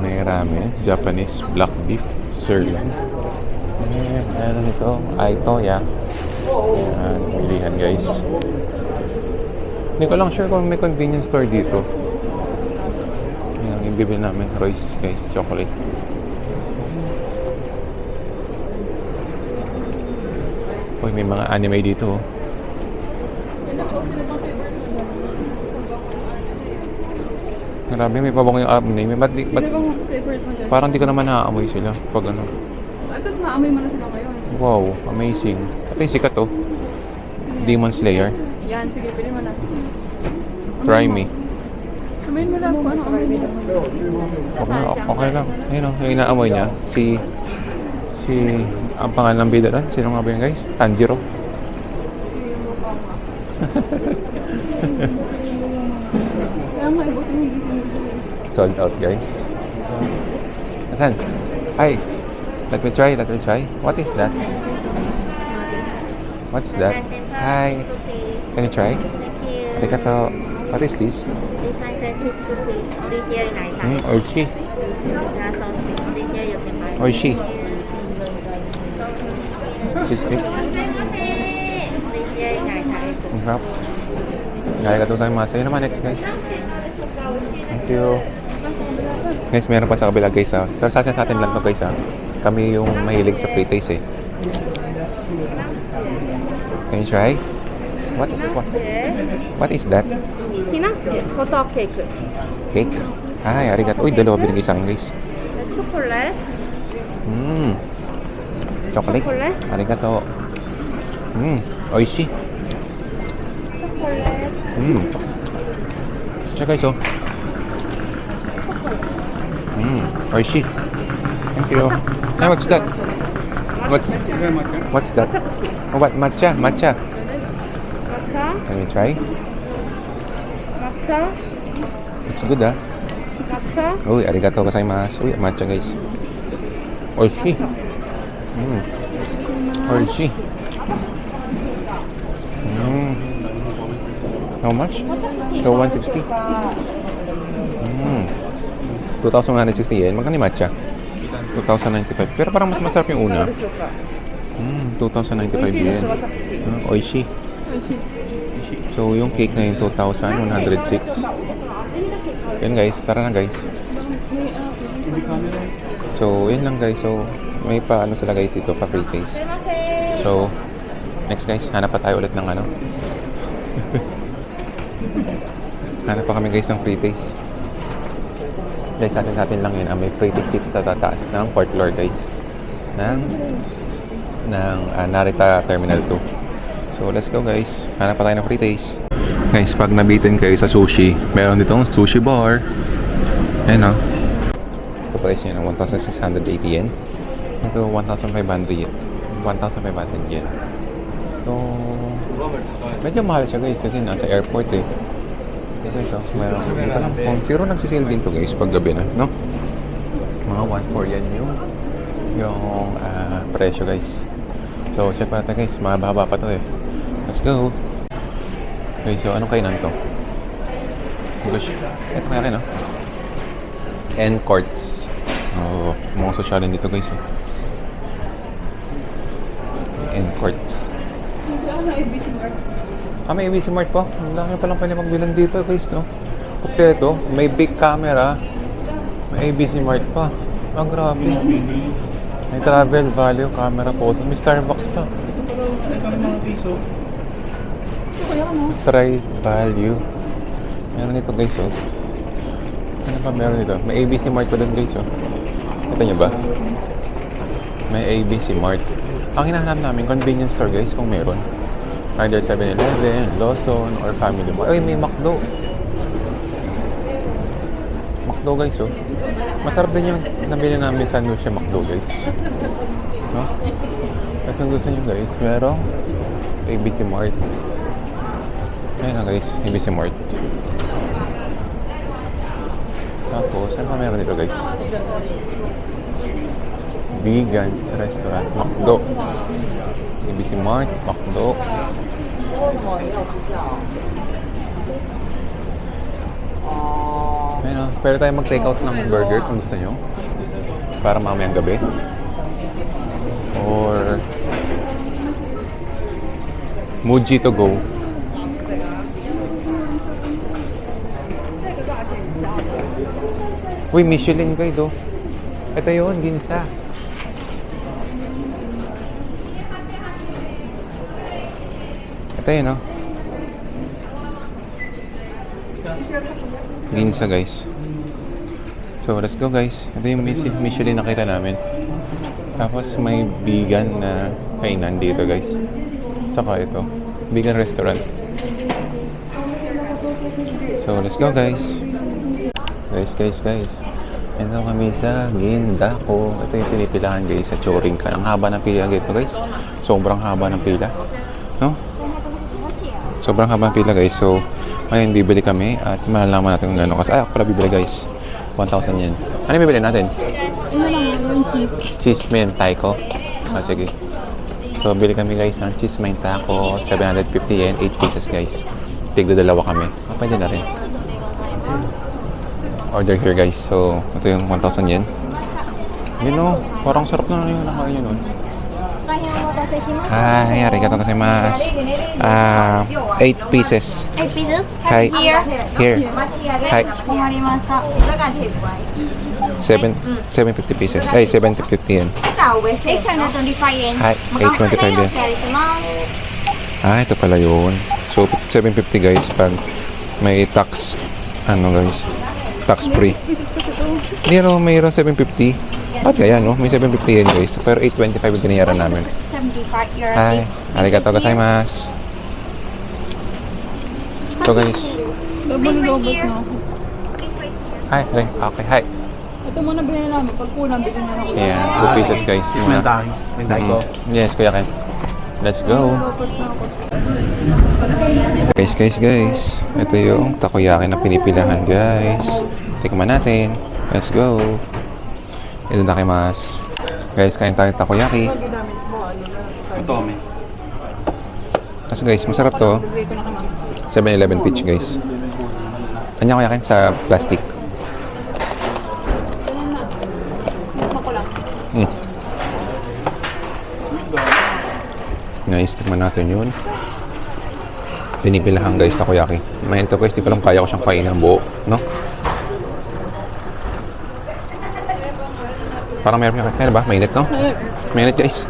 May ramen, Japanese black beef sirloin. And ano nito? Aitoya. Ayan, bilihan guys. Hindi ko lang sure kung may convenience store dito. Yan ang ibibili namin. Royce guys, chocolate. Uy, may mga anime dito oh. Grabe, may pabong yung anime. Ba't Sino bang favorite mo dyan? parang di ko naman naaamoy sila pag ano. At tapos maamoy mo na sila ngayon. Wow, amazing. Ito yung sikat oh. Demon Slayer. Yan, sige, pili mo na. Try me. Kumain mo lang kung ano amoy mo. Okay lang. Ayun oh, yung inaamoy niya. Ang pangalan ng bida doon. Sino nga ba yun guys? Tanjiro. Kaya nga, ibutin yung dito. Sold out guys. Asan? Hi. Let me try. What is that? What's that? Hi. Can you try? Arigato. What is this? This one is cheese cookies. Only here in Naita. Oishi. It's not so sweet. Only here you can buy. Oishi. Cheesecake. Only here in Naita. Ang sarap. Arigato gozaimasu. Ayun naman next guys. Thank you. Guys, meron pa sa kabila guys ha. Pero sa atin lang to guys ha. Kami yung mahilig sa pre-taste eh. Can you try? What is that? Hinashi. Hot cake. Cake? Ay, arigato. Uy, dalawa binigay sa akin guys. Chocolate. Chocolate? Chocolate. Arigato. Oishi. Chocolate. Siya guys oh. Oishi. Thank you. Hey, what's that? What's that? Oh, what? Matcha. Matcha. Can you try? Matcha. It's good ah. Matcha. Uy, arigato gozaimasu. Uy, matcha guys. Oishi. Oishi. How much? So, 160. 2,160 yen. Magkano yung matcha? 2,095. Pero parang mas masarap yung una. 2,095 yen. Oishi. So, yung cake na yung 2,106. Yun guys, tara na guys. So, yun lang guys. So, may pa ano sila guys dito, pa pre-taste. So, Next guys, hanap pa tayo ulit ng ano. Hanap pa kami guys ng free taste. Guys, sa atin lang yun. May free taste dito sa tataas ng 4th floor guys. Ng Narita Terminal 2. So let's go guys. Hanap pa tayo ng free taste. Guys, pag nabitin kayo sa sushi, meron ditong sushi bar. Ayan o. Ito price niya ng 1,680 yen. Ito 1,500 yen. 1,500 yen. So, medyo mahal siya guys kasi nasa airport eh. Okay, so meron dito lang po. Zero nagsisale din to guys pag gabi na, no? Mga 1,400 yan yung presyo guys. So, check pa natin guys. Mababa pa to eh. Let's go. Okay, so anong kainan to? Gosh, ito kaya no? End courts. Oh, mga sosyalin dito guys eh. End courts. May ABC Mart po. Ang laki palang pwede magbilan dito guys, no? Kompleto. May big camera. May ABC Mart pa. Ang grabe. May travel, value, camera, photo. May Starbucks pa. Try, value. Meron ito guys, oh. Ano pa meron ito? May ABC Mart pa doon guys, oh. Kita nyo ba? May ABC Mart. Ang hinahanap namin, convenience store guys, kung meron. Either 7-Eleven, Lawson, or Family Mart. Ay, may McDo. McDo guys, oh. Masarap din yung nabili namin sandwich sa McDo guys. No? Kasi kung gusto nyo guys, merong ABC Mart. Ayun na guys, ABC Mart. Tapos, ano pa meron dito guys? Vegans Restaurant, McDo. ABC Mart, McDo. Ayun o, pwede tayo mag-take out ng burger kung gusto nyo. Para mamayang gabi. Or Muji to go. Uy, Michelin guide oh. Ito yun, Ginza. Ito yun oh. Ginza guys. So let's go guys. Ito yung Michelin nakita namin. Tapos may vegan na kainan dito guys. Saka ito, vegan restaurant. So let's go guys. Guys. Ito kami sa Gindako. Ito yung pinipilahan guys sa Chorinka. Ang haba ng pila dito guys. Sobrang haba ng pila. No? Sobrang haba ng pila guys. So, ngayon bibili kami at malalaman natin kung gano'n. Kasi, pala bibili guys. 1,000 yen. Ano yung bibili natin? Ano lang yung cheese. Cheese mentayko. Sige. So, bili kami guys ng cheese mentayko. 750 yen. 8 pieces guys. Tigdo dalawa kami. Pwede na rin. Order here guys. So, ito yung 1,000 yen. Yun o, parang sarap na yung nakain nyo nun. Hi, arigatou gozaimasu. 8 pieces. 8 pieces? Hi. Here. Here. Hi. 750 pieces. Ay, 750 yen. 625 yen. Hi, 825 yen. Ito pala yun. So, 750 guys pag may tax, guys, tax free. Hindi mayroon 750. Ba't kaya no? May 750 yen guys. Pero 825 yung binayaran namin. 75 euros. Hi, arigatou gozaimasu. So guys. Lobot na ako. Hi, okay, hi. Ito muna bilhin namin. Pag kulang, bilhin na ako. Yeah, 2 pieces guys. Mentayko. Yes, Kuya Ken. Let's go. Lobot na ako. Guys. Ito yung takoyaki na pinipilahan guys. Tikman natin. Let's go. Ito na kimas. Guys, kain tayo takoyaki. Otome. Kasi guys, masarap to. Bigay ko na kay ma'am. 7-Eleven peach guys. Kanya ko yakin sa plastic. Nice, tikman natin yun. Pinipilahan guys takoyaki. May ito guys, di ko lang kaya ko siyang kainin ng buo, no? Parang meron ba? Mainit, no? Mainit guys.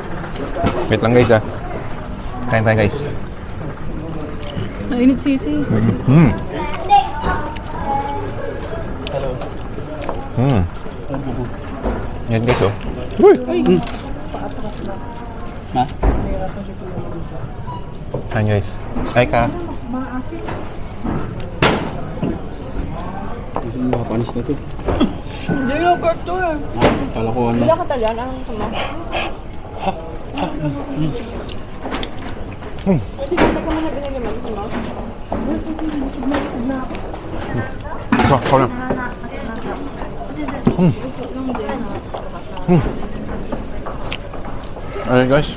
Wait lang guys Kain tayo guys. Nainit sisi. Mm. Mm. Yan guys oh. Ay, Ha? Kain guys. Hi ka. Gusto mo panis na to? hindi yogurt to eh. Kala ko ano. Wala ka talaga, anong sama? Hindi ka pa naman binigyan mo, sama? Ikaw lang. Ayun guys.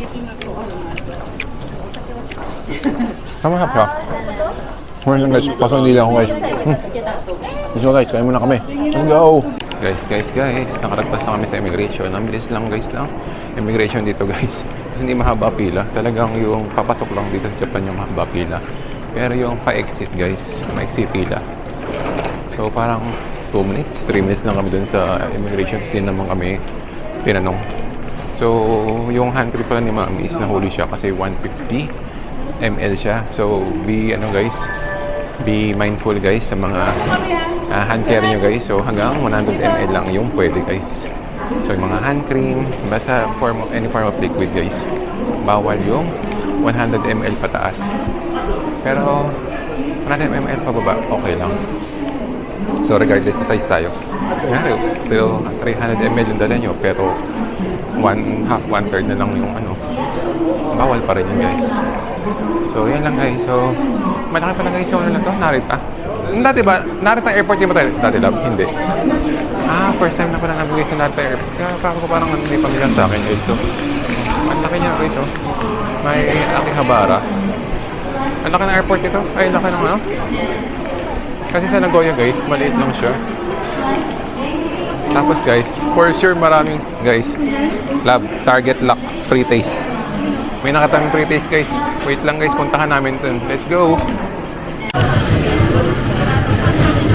Tama na siya. Kumain lang guys. Paso hindi lang ako guys. Let's go guys. Kain muna kami. Let's go. Guys. Nakaragpas na kami sa immigration. Ang bilis lang guys lang. Immigration dito guys. Kasi hindi mahaba pila. Talagang yung papasok lang dito sa Japan yung mahaba pila. Pero yung pa-exit guys, maiksi pila. So parang 2 minutes, 3 minutes lang kami dun sa immigration. Hindi naman kami tinanong. So yung hand cream pala ni Mami is nahuli siya kasi 150 ml siya. So be mindful guys sa mga hand care nyo guys. So hanggang 100 ml lang yung pwede guys. So yung mga hand cream, basta any form of liquid guys, bawal yung 100 ml pataas. Pero 100 ml pababa, okay lang. So regardless sa size tayo. Pero 300 ml yung dala nyo, pero 1/3 na lang yung ano, bawal pa rin yun guys. So yan lang guys. So malaki pala guys yung ano lang to, Narita. Dati ba, Narita Airport yung ba tayo? Dati lab? Hindi. First time na pala nabigay sa Narita Airport. Kaya ako parang hindi pamilyar sa akin guys. So ang laki niya guys oh. May Akihabara. Ang laki ng airport ito. Ay, laki ng ano. Kasi sa Nagoya guys, maliit lang siya. Tapos guys, for sure maraming guys, Target Lock pre-taste. May nakataming pre-taste guys. Wait lang guys, puntahan namin dun. Let's go!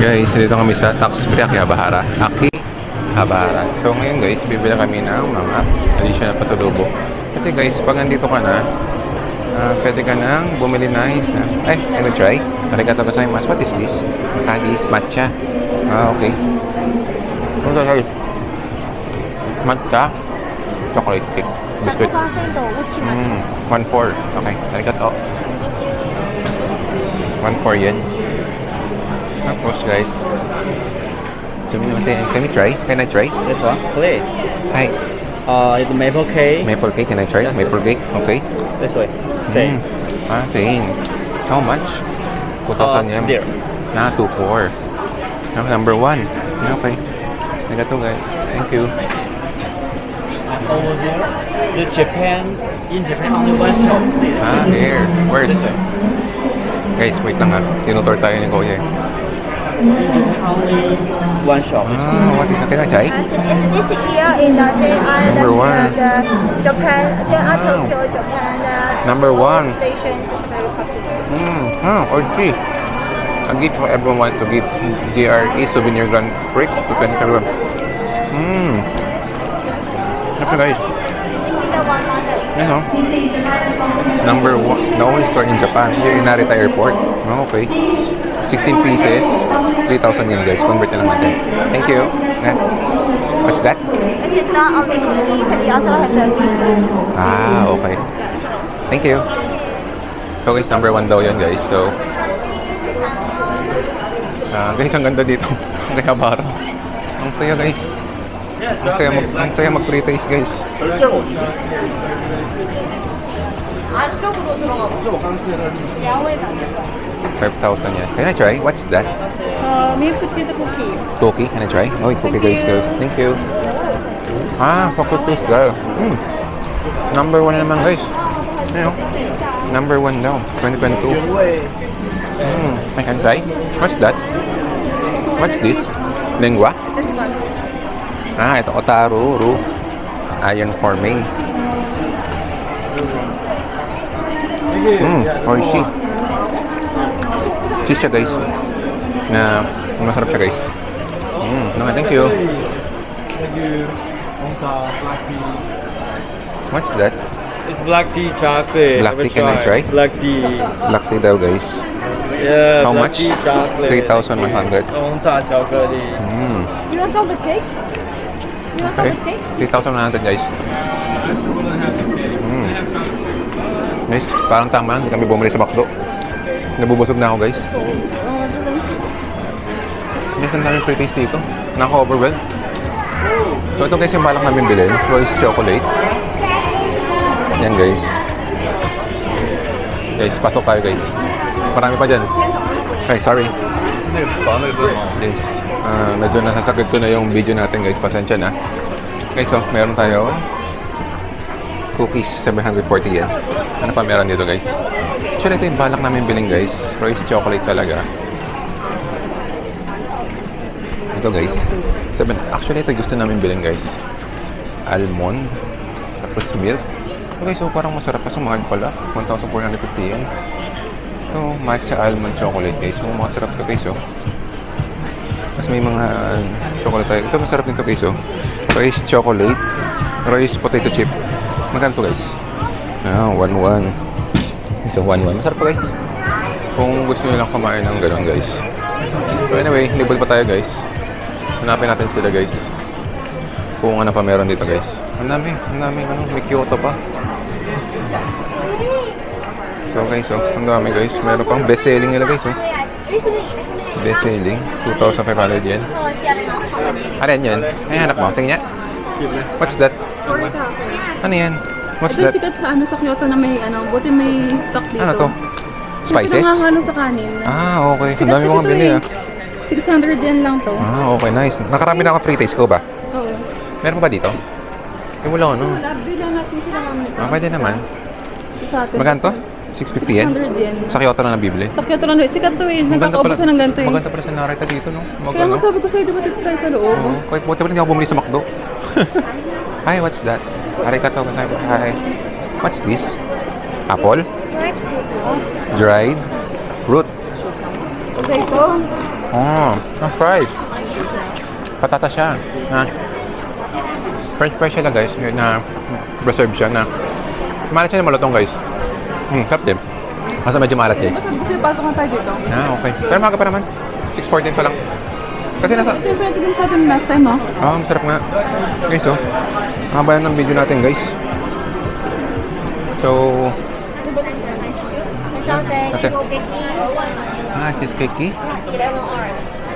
Guys, dito kami sa tax-free Akihabara. Akihabara. So ngayon guys, bibili kami ng mga additional pasalubong. Kasi guys, pag nandito ka na, pwede ka nang bumili na ay, can you try? Arigatou gozaimasu. What is this? This matcha. Okay. Ano guys? Matcha chocolate cake biscuit. 1/4. Okay. Arigatou. 1/4 yen. Tapos guys, can we try? Can I try? This one, please. Hi. It's maple cake. Maple cake. Can I try? Maple cake. Okay. This way. Same. Same. How much? 2,000 yen. There. 2,400. Number 1. Okay. Arigatou guys. Thank you. Over there, in Japan only one shop. Here. Where's? Guys, wait lang ha. Tinutor tayo ni Kuya. Only one shop. What is that? Can I try? This year in they are Number one. the Japan, they are Wow. Tokyo, Japan. Number one. Stations is very popular. Okay. A gift for everyone to give GRE Souvenir Grand Prix to 2021. Okay guys. Yes, oh. Number 1, the only store in Japan, here in Narita Airport. Okay. 16 pieces, 3,000 yen guys. Convert na lang natin. Thank you. What's that? This is not only cookie, it also has a beef. Okay. Thank you. So guys, number 1 daw yun guys. So, guys, ang ganda dito. Ang Akihabara. Ang saya guys. Ang saya mag-pre-taste guys. 안쪽으로 들어가고. 야외는 안 될 거야. 5,000 yen. Can I try? What's that? 밀크 치즈 쿠키. Cookie? Can I try? Oh, cookie guys, go. Thank you. Cookies go. Number 1 na naman guys. You know, number 1 daw. 2022. I can try. What's that? What's this? Lengua? This one. Ito Otaru. Iron for me. Oishi. Cheese siya guys. Masarap siya guys. Thank you. What's that? It's black tea chocolate. Black Have a tea, can I try? Black tea. Black tea daw guys. Yeah. How black much? Tea chocolate. 3,100. 红茶巧克力。 You want chocolate cake? You want Okay. chocolate cake? 3,100 guys. Guys, parang tama. Hindi kami bumili sa McDo. Nabubusog na ako guys. Guys, ang daming free taste dito. Naka-overwhelmed. So ito guys yung balak namin bilhin. Royce Chocolate. Yan guys. Guys, pasok tayo guys. Marami pa dyan. Okay, sorry. Guys, medyo nasasagad ko na yung video natin guys. Pasensya na. Guys, so, meron tayo cookies, 740 yen. Ano pa meron dito guys? Actually, ito yung balak namin bilhin guys. Royce Chocolate talaga. Ito guys. Actually, ito gusto namin bilhin guys. Almond. Tapos milk. Ito guys, so parang masarap. Kaso mahal pala. 1,450 yen. Ito, matcha almond chocolate guys. Masarap ito guys oh. Tapos may mga chocolate tayo. Ito masarap nito guys oh. Royce Chocolate. Royce Potato Chip. Magkano to guys? 1,1. So 1,1. Masarap pa guys. Kung gusto nyo lang kumain ng gano'n guys. So anyway, libol pa tayo guys. Hanapin natin sila guys. Kung ano pa meron dito guys. Ang dami ano, may Kyoto pa. So guys, oh, ang dami guys. Meron pang best selling nila guys, oh. Best selling, 2,500 yen. Ano yan? Ay, hanap mo. Tingnan niya. What's that? Ano yan? What's Ito that? sikat sa sa Kyoto na may buti may stock dito. Ano to? Spices? Ito nanghalo sa kanin. Ah, okay. Ang Sikat dami kasi mga to bili, eh. ah. 600 yen lang to. Ah, okay. Nice. Nakarami na ako free taste ko ba? Oo. Meron pa ba dito? Eh, wala ano. Bilang natin sila mamaya. Ah, pwede naman. Sa atin. Magkano to? 650 yen? 600 yen. Sa Kyoto na nabibili. Sa Kyoto lang. Sikat to eh. Maganda pala. Nagkakaubusan ng ganito eh. Maganda pala sa Narita dito, no? Kaya nga sabi ko sa'yo, di ba try sa loob? Oo. Kahit buti pa rin hindi ako bumili sa McDo. Hi, what's that? Arigato. Hi. What's this? Apple? Dried fruit. Okay, ito. Oh, fried. Patata siya. French fries siya lang guys. Na preserve siya na. Malat siya na malutong guys. Sarap din. Basta medyo malat guys. Kasi pasok na tayo dito. Okay. Pero maga pa naman. 6:14 pa lang. Kasi nasa... Ito yung pwede din sa atin last time, oh. Masarap nga. Guys, oh. Mahaba na ng video natin guys. So... Kasi... cheesecake.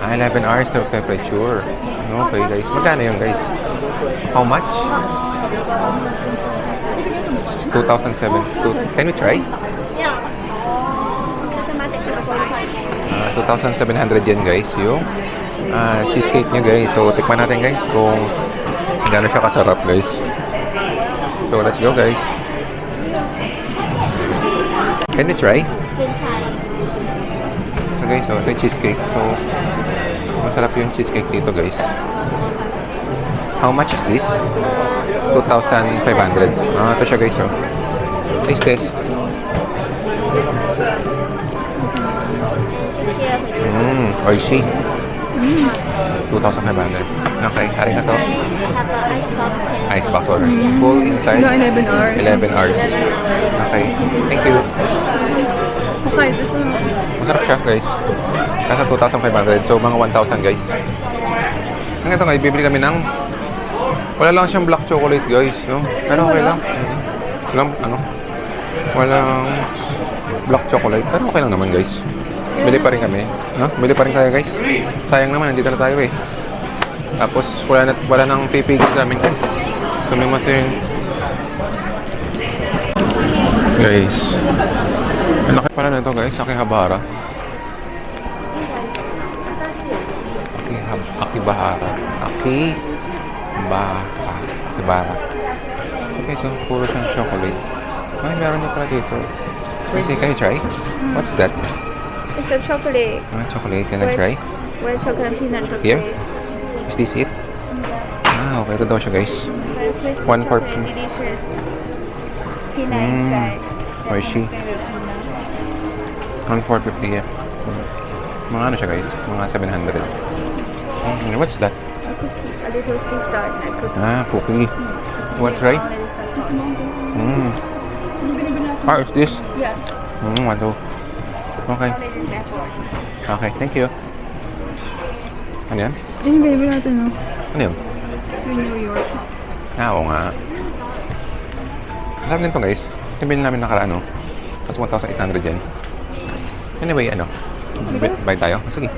11 hours to temperature. Okay guys. Magkano yun guys? How much? 2,007. Can we try? 2,700 yen guys yung cheesecake niya guys. So tikman natin guys kung gaano siya kasarap guys. So let's go guys. Can we try? So guys, so ito yung cheesecake. So masarap yung cheesecake dito guys. How much is this? 2,500. Ito siya guys. Oh. Taste test. Oishi. 2,500. Okay, hari na to. Icebox order. Full inside. 11 hours. 11 hours. Okay. Thank you. Okay, this one. Masarap siya guys. Nasa 2,500. So mga 1,000 guys. Ang ito guys, bibili kami ng wala lang siyang black chocolate guys, no? Pero okay lang. Walang black chocolate. Pero okay lang naman guys. Bili pa rin kami, no? Bili pa rin tayo guys. Sayang naman, nandito na tayo eh. Tapos wala nang pipigil sa amin eh. Sumimasin. Guys. Ang laki pala na ito guys, Akihabara. Akibahara. Okay, so puro siyang chocolate. Ay, meron na pala dito. Can you try? What's that? It's a chocolate. Chocolate. Can I try? White chocolate, peanut chocolate. Here? Is this it? Okay. Ito daw siya guys. One for delicious. Peanut inside. Oishi. 1,450 yen. Mga ano siya guys? Mga 700. What's that? A cookie. A little dessert. Like cookie. Cookie. You want to try? Ah, is this? Yeah. One, two. Okay. Okay, thank you. Ano yan? Yun yung baby natin, no? Ano yun? Yung New York. Ah, oo nga. Sabi nito guys, nabili namin nakaraan, no? Tapos 1,800 yan. Anyway, ano? Bayad tayo? Sige.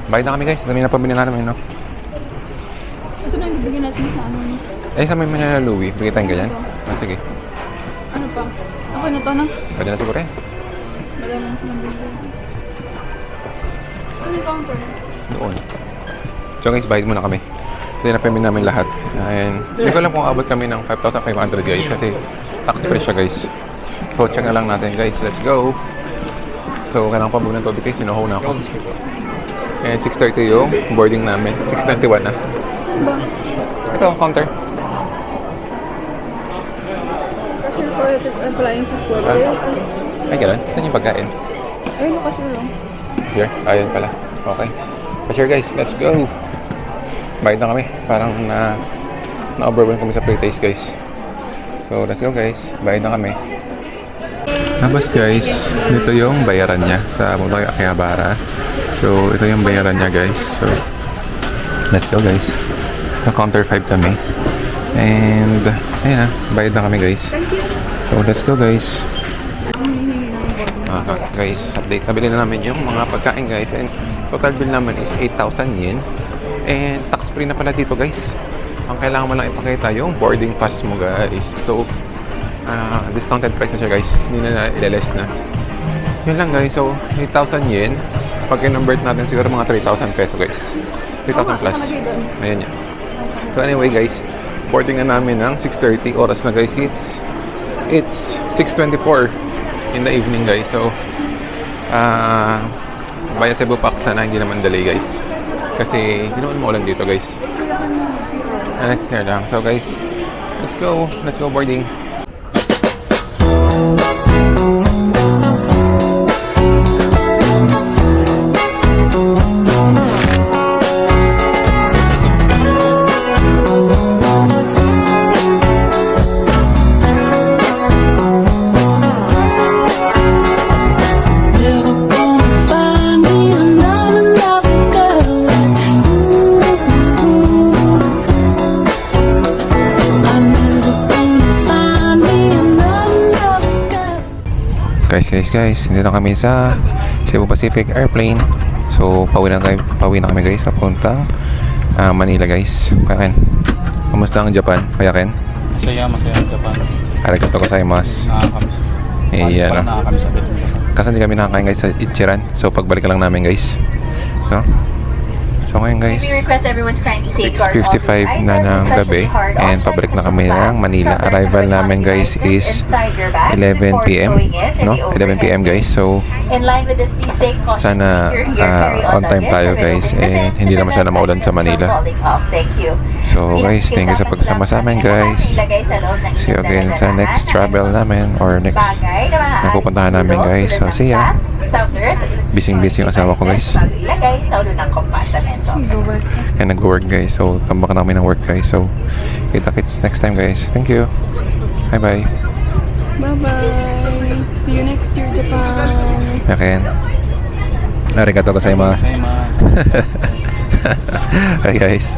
Bayad na kami guys. Dami na pabili namin, no? Ito na yung bibigyan natin sa ano. Eh, sa may Manila Louie, bigay tayong ganyan. Ah, sige. Ano pa? Okay na to, no? Pwede na siguro eh. Madami na silang bibigyan. Ano yung counter? Doon. So guys, bayad muna kami. Hindi na pabili namin lahat. And hindi ko alam kung abot kami ng 5,500 guys. Kasi tax free siya guys. So check na lang natin guys. Let's go! So kailangan pa ng tubig guys. Sinuhaw na ako. And 6:30 yung boarding namin. 6:21 na. Ano ba? Ito, counter. Cashier for applying sa school. Ay, gano'n? Saan yung pagkain? Ayun yung cashier, no? Cashier? Ayun pala. Okay. Cashier guys, let's go! Bayad na kami. Parang na-overwhelm kami sa pre-taste guys. So, let's go guys. Bayad na kami. Tapos guys, dito yung bayaran niya sa Mutay Akihabara. So, ito yung bayaran niya guys. So, let's go guys. Sa counter 5 kami. And, ayun na. Bayad na kami guys. So, let's go guys. Guys, update. Nabili na namin yung mga pagkain guys. And total bill naman is 8,000 yen. And tax free na pala dito guys. Ang kailangan mo lang ipakita yung boarding pass mo guys. So, discounted price na siya guys. Hindi na i-less na. Yun lang guys. So, 8,000 yen. Pag i-convert natin siguro mga 3,000 peso guys. 3,000 plus. Ayan yan. So anyway guys, boarding na namin ng 6:30 oras na guys. It's 6:24 in the evening guys. So, via Cebu Pac, sana hindi naman delay guys. Kasi hindi naman maulan dito guys. Next year lang. So guys, let's go boarding. Never gonna find me another girl like you. I'm never gonna find me another girl. Guys, hindi na kami sa Cebu Pacific Airplane. So, pauwi na kami guys, papuntang Manila guys. Kaya Ken, kamusta ang Japan? Kaya Ken? Masaya ang Japan. Arigatou gozaimasu. Nakakamiss. Ano? Nakakamiss sa Japan. Kasi hindi kami nakakain guys sa Ichiran. So, pagbalik lang namin guys. No? So, ngayon guys, 6:55 na ng gabi. And pabalik na kami ng Manila. Arrival namin guys is 11 p.m. No? 11 p.m. guys. So, sana on time tayo guys. And hindi naman sana maulan sa Manila. So guys, thank you sa pagsama sa amin guys. See you again sa next travel namin or next na pupuntahan namin guys. So, see ya. Busy yung asawa ko guys. Nag-work. And nag-work guys. So, tambak na kami ng work guys. So, kita-kits next time guys. Thank you. Bye-bye. Bye-bye. See you next year, Japan. Akin. Arigatou gozaimasu. Hey, ma. Bye guys.